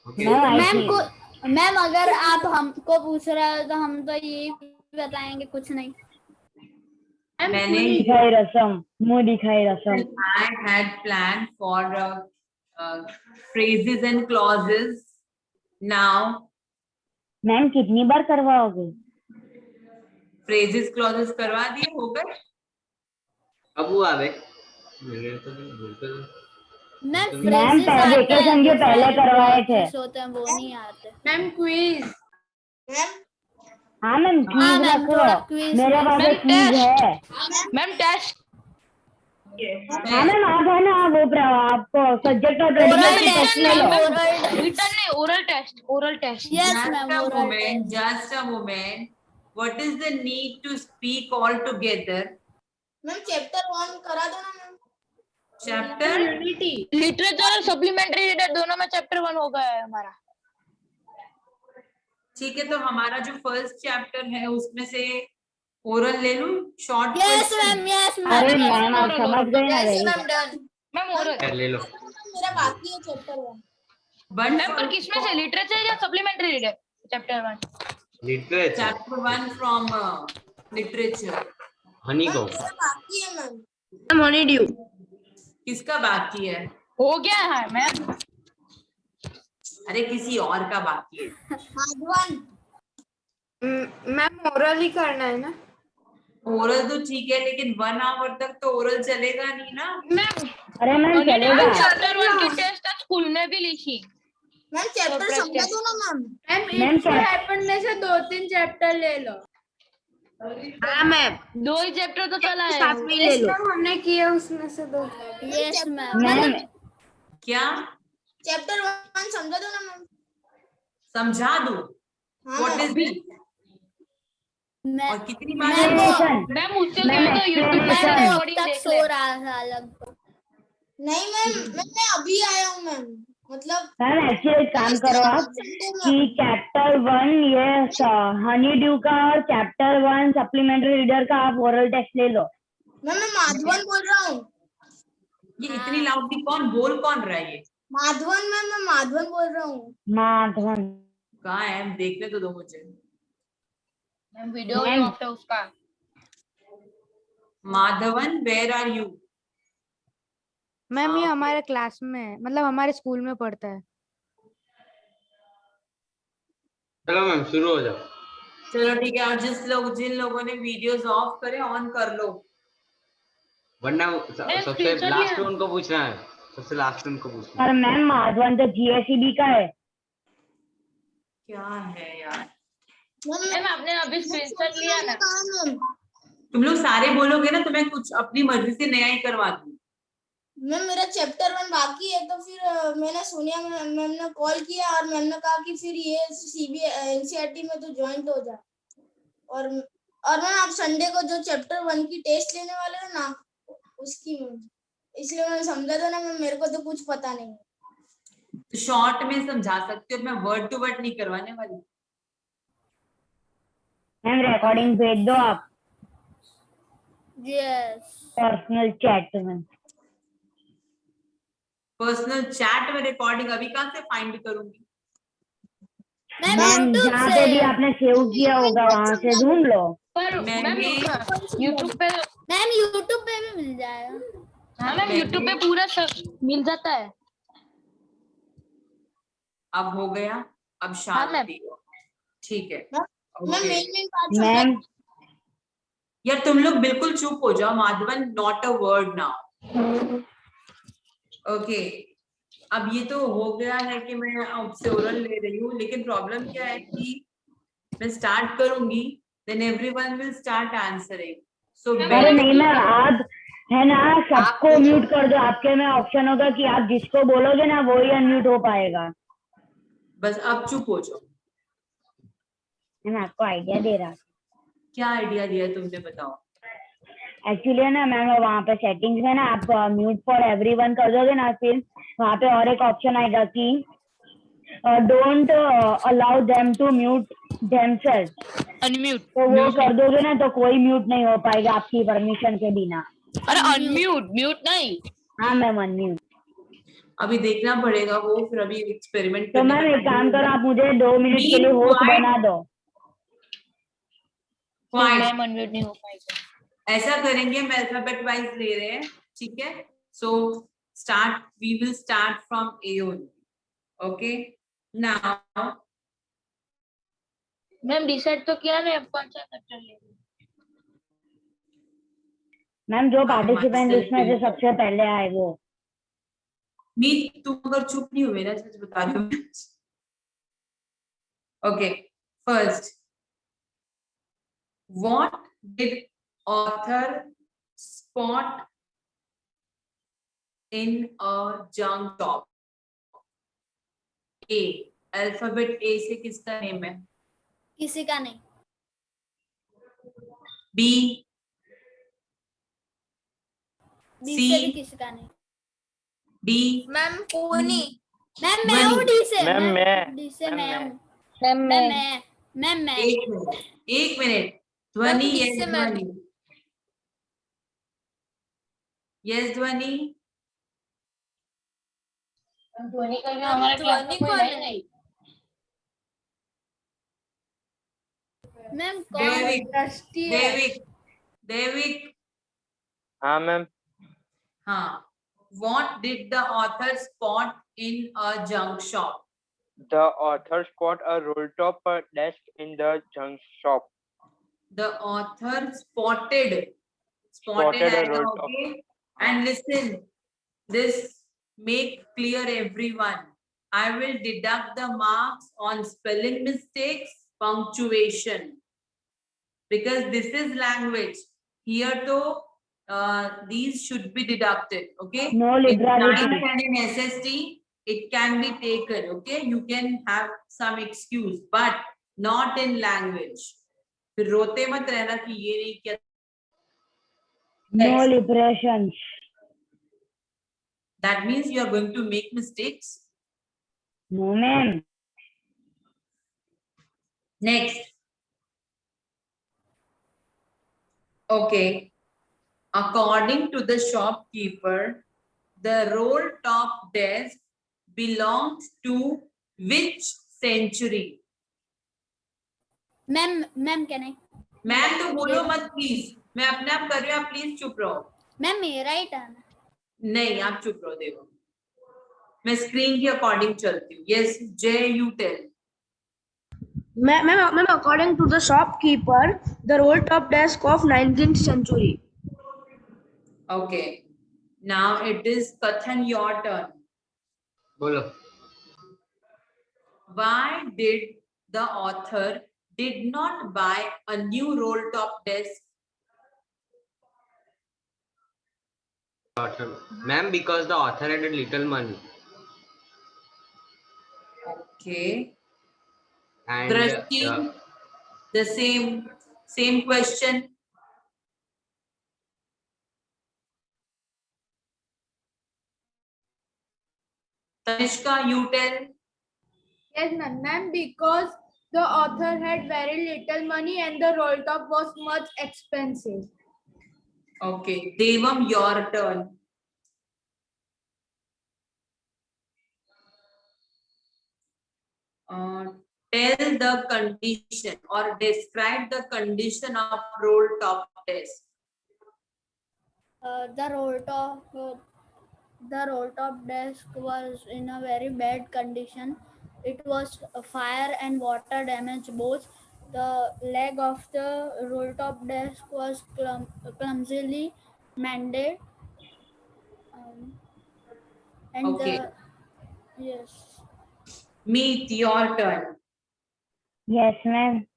मैम अगर आप हमको पूछ रहे हो तो हम तो यही बताएंगे, कुछ नहीं। मैंने दिखाई रसम, मुंह दिखाई रसम। I had planned for phrases and clauses. Now ma'am कितनी बार करवाओगे? phrases clauses करवा दिए, हो गए। अब वो आवे मेरे तो बोलते मैम वेकेशन के पहले करवाए थे। होते हैं वो नहीं आते। Ma'am quiz. हाँ मैम क्विज रख लो, मेरे पास एक क्विज है। Ma'am test. हाँ मैम आप है ना वो आपको सब्जेक्ट और प्रेडिकेट टेस्ट ले लो। रिटन नहीं, oral test, oral test. Just a moment. What is the need to speak all together? Ma'am chapter 1 करा दो ना मैम। चैप्टर लिटरेचर और सप्लीमेंट्री रीडर दोनों में चैप्टर 1 हो गया है हमारा। ठीक है, तो हमारा जो फर्स्ट चैप्टर है उसमें से ओरल ले लूं, short. Yes ma'am, yes ma'am. अरे मैम आप समझ गए ना? Yes ma'am done. Ma'am oral ले लो। मेरा बाकी है चैप्टर 1। मैम पर किसमें से, लिटरेचर या supplementary reader? Chapter 1 literature. Chapter 1 from literature. Honey को बाकी है मैम। मैम हनी ड्यू किसका बाकी है? हो गया है मैम। अरे किसी और का बाकी है। माधवन मैम ओरल ही करना है ना? ओरल तो ठीक है, लेकिन 1 आवर तक तो ओरल चलेगा नहीं ना मैम। अरे मैम चलेगा। चैप्टर 1 की टेस्ट स्कूल में भी लिखी। मैम चैप्टर समझा दो ना मैम। मैम इफ हैपन में से 2-3 चैप्टर ले लो। हाँ मैम 2 ही चैप्टर तो चला है, साथ में ले लो। हमने किए उसमें से 2। Yes ma'am. मैम क्या चैप्टर 1 समझा दो ना मैम। समझा दूं? हाँ, व्हाट इज बी और कितनी बार? मैम उसके लिए तो यूट्यूब पे रिकॉर्डिंग देख सो रहा था लगभग। नहीं मैम, मैं अभी आया हूँ मैम। मतलब मैम एक्चुअली एक काम करो आप कि चैप्टर 1 ये हनी ड्यू का और चैप्टर 1 सप्लीमेंट्री रीडर का आप ओरल टेस्ट ले लो। मैम मैं माधवन बोल रहा हूँ। ये इतनी लाउडली कौन रहा है? ये माधवन मैम, मैं माधवन बोल रहा हूँ। माधवन कहाँ है? देखने तो दो मुझे। मैम वीडियो ऑफ है उसका। Madhavan where are you? Ma'am ये हमारे क्लास में है, मतलब हमारे स्कूल में पढ़ता है। चलो मैम शुरू हो जाओ। चलो ठीक है, और जिन लोगों ने वीडियोस ऑफ करे ऑन कर लो, वरना सबसे लास्ट में उनको पूछना है। सबसे लास्ट में उनको पूछना है। और मैम माधवन तो जीएसईबी का है। क्या है यार? मैम आपने अभी स्क्रीनशॉट लिया ना? तुम लोग सारे बोलोगे ना तो मैं कुछ अपनी मर्जी से नया ही करवा दूं। मैम मेरा चैप्टर 1 बाकी है, तो फिर मैंने सोनिया मैम ने कॉल किया और मैम ने कहा कि फिर ये एनसीईआरटी में तो ज्वाइन हो जा। और मैम आप संडे को जो चैप्टर 1 की टेस्ट लेने वाले हो ना, उसकी इसलिए मैं समझा था ना मैम, मेरे को तो कुछ पता नहीं है। तो शॉर्ट में समझा सकते हो, मैं वर्ड टू वर्ड नहीं करवाने वाली। मैम रिकॉर्डिंग भेज दो आप यस पर्सनल चैट में। पर्सनल चैट में रिकॉर्डिंग अभी कहाँ से फाइंड करूंगी? मैम जहाँ पे भी आपने सेव किया होगा वहाँ से ढूंढ लो। पर मैम यूट्यूब पे, मैम यूट्यूब पे भी मिल जाएगा। हाँ मैम यूट्यूब पे पूरा सब मिल जाता है। अब हो गया, अब शांति। ठीक है मैम यार तुम लोग बिल्कुल चुप हो जाओ। Madhavan not a word now. Okay, अब ये तो हो गया है कि मैं आपसे ओरल ले रही हूँ, लेकिन प्रॉब्लम क्या है कि मैं स्टार्ट करूंगी then everyone will start answering. So अरे नहीं मैम आप है ना सबको म्यूट कर दो। आपके में ऑप्शन होगा कि आप जिसको बोलोगे ना वो ही अनम्यूट हो पाएगा। बस अब चुप हो जाओ। मैं आपको आइडिया दे रहा। क्या आइडिया दिया तुमने, बताओ। एक्चुअली ना मैम वहाँ पे सेटिंग्स है ना, आप म्यूट फॉर एवरीवन कर दोगे ना, फिर वहाँ पे और एक ऑप्शन आएगा कि don't allow them to mute themselves, unmute. तो वो कर दोगे ना तो कोई म्यूट नहीं हो पाएगा आपकी परमिशन के बिना। अरे अनम्यूट, म्यूट नहीं। हाँ मैम अनम्यूट। अभी देखना पड़ेगा वो, फिर अभी एक्सपेरिमेंट तो मैम एक काम करो, आप मुझे 2 मिनट के लिए होस्ट बना दो। मैम अनम्यूट नहीं हो पाएगा। ऐसा करेंगे, हम अल्फाबेट वाइज ले रहे हैं, ठीक है। So start, we will start from A only, okay. Now ma'am decide तो किया नहीं, अब कौन सा चैप्टर ले। मैम जो पार्टिसिपेंट उसमें से सबसे पहले आए वो। मीत, तुम अगर चुप नहीं हुए ना, सच बता रही हूँ। Okay, first, what did author spot in a junk shop? A, alphabet ए से किसका नेम है? किसी का नहीं। बी, डी सी, से भी किसी का नहीं। डी, मैम पूनी। मैम मैं हूँ डी से। मैम मैं। डी से मैं हूँ। मैम मैं एक मिनट, ध्वनि, B यस से मैं भी। ध्वनि, यस ध्वनि। ध्वनि का मैम ध्वनि कौन है? मैम कौन? देविक, ट्रस्टी है। देविक, देविक, हाँ मैम। हाँ। What did the author spot in a junk shop? The author spot a roll top desk in the junk shop. The author spotted Spotted a आएगा, roll top. okay? And listen, this make clear everyone. I will deduct the marks on spelling mistakes, punctuation, because this is language. Here though, these should be deducted, okay? No In liberality. science and in SST, it can be taken, okay? You can have some excuse, but not in language. फिर रोते मत रहना कि ये नहीं किया। No liberations. That means you are going to make mistakes. No ma'am. Next. Okay. According to the shopkeeper, the roll top desk belongs to which century? Ma'am क्या नहीं? मैम तो बोलो मत प्लीज, मैं अपने आप कर रही हूँ, आप प्लीज चुप रहो। मैम मेरा ही टर्न। नहीं, आप चुप रहो, देखो मैं स्क्रीन के अकॉर्डिंग चलती हूँ। Yes Jay, you tell. Ma'am, according to the shopkeeper, the roll top desk of 19th century. Okay. Now it is Kathan, your turn. बोलो। Why did the author did not buy a new roll top desk? Ma'am, because the author had a little money. Okay. And Drashti, the same question. Tanishka, you tell. Yes, ma'am. Because the author had very little money and the roll top was much expensive. Okay. Devam, your turn. Tell the condition or describe the condition of roll top desk. The roll top desk was in a very bad condition. It was fire and water damage both. The leg of the roll top desk was clumsily mended. And okay. Yes. Meet, your turn. Yes, ma'am.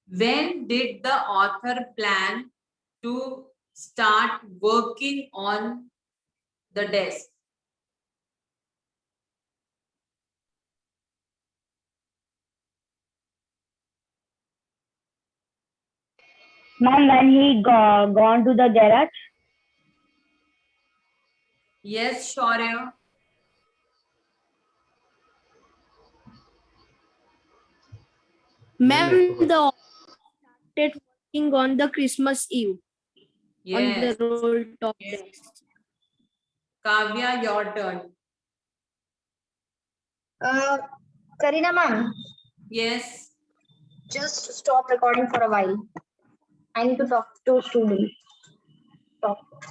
When did the author plan to start working on the desk? Ma'am, when he gone to the garage? Yes, Shaurya. Ma'am, the started working on the Christmas Eve. Yes. On the roll top desk. Kavya, your turn. Karina ma'am, Yes. just stop recording for a while. I need to talk to students. Stop.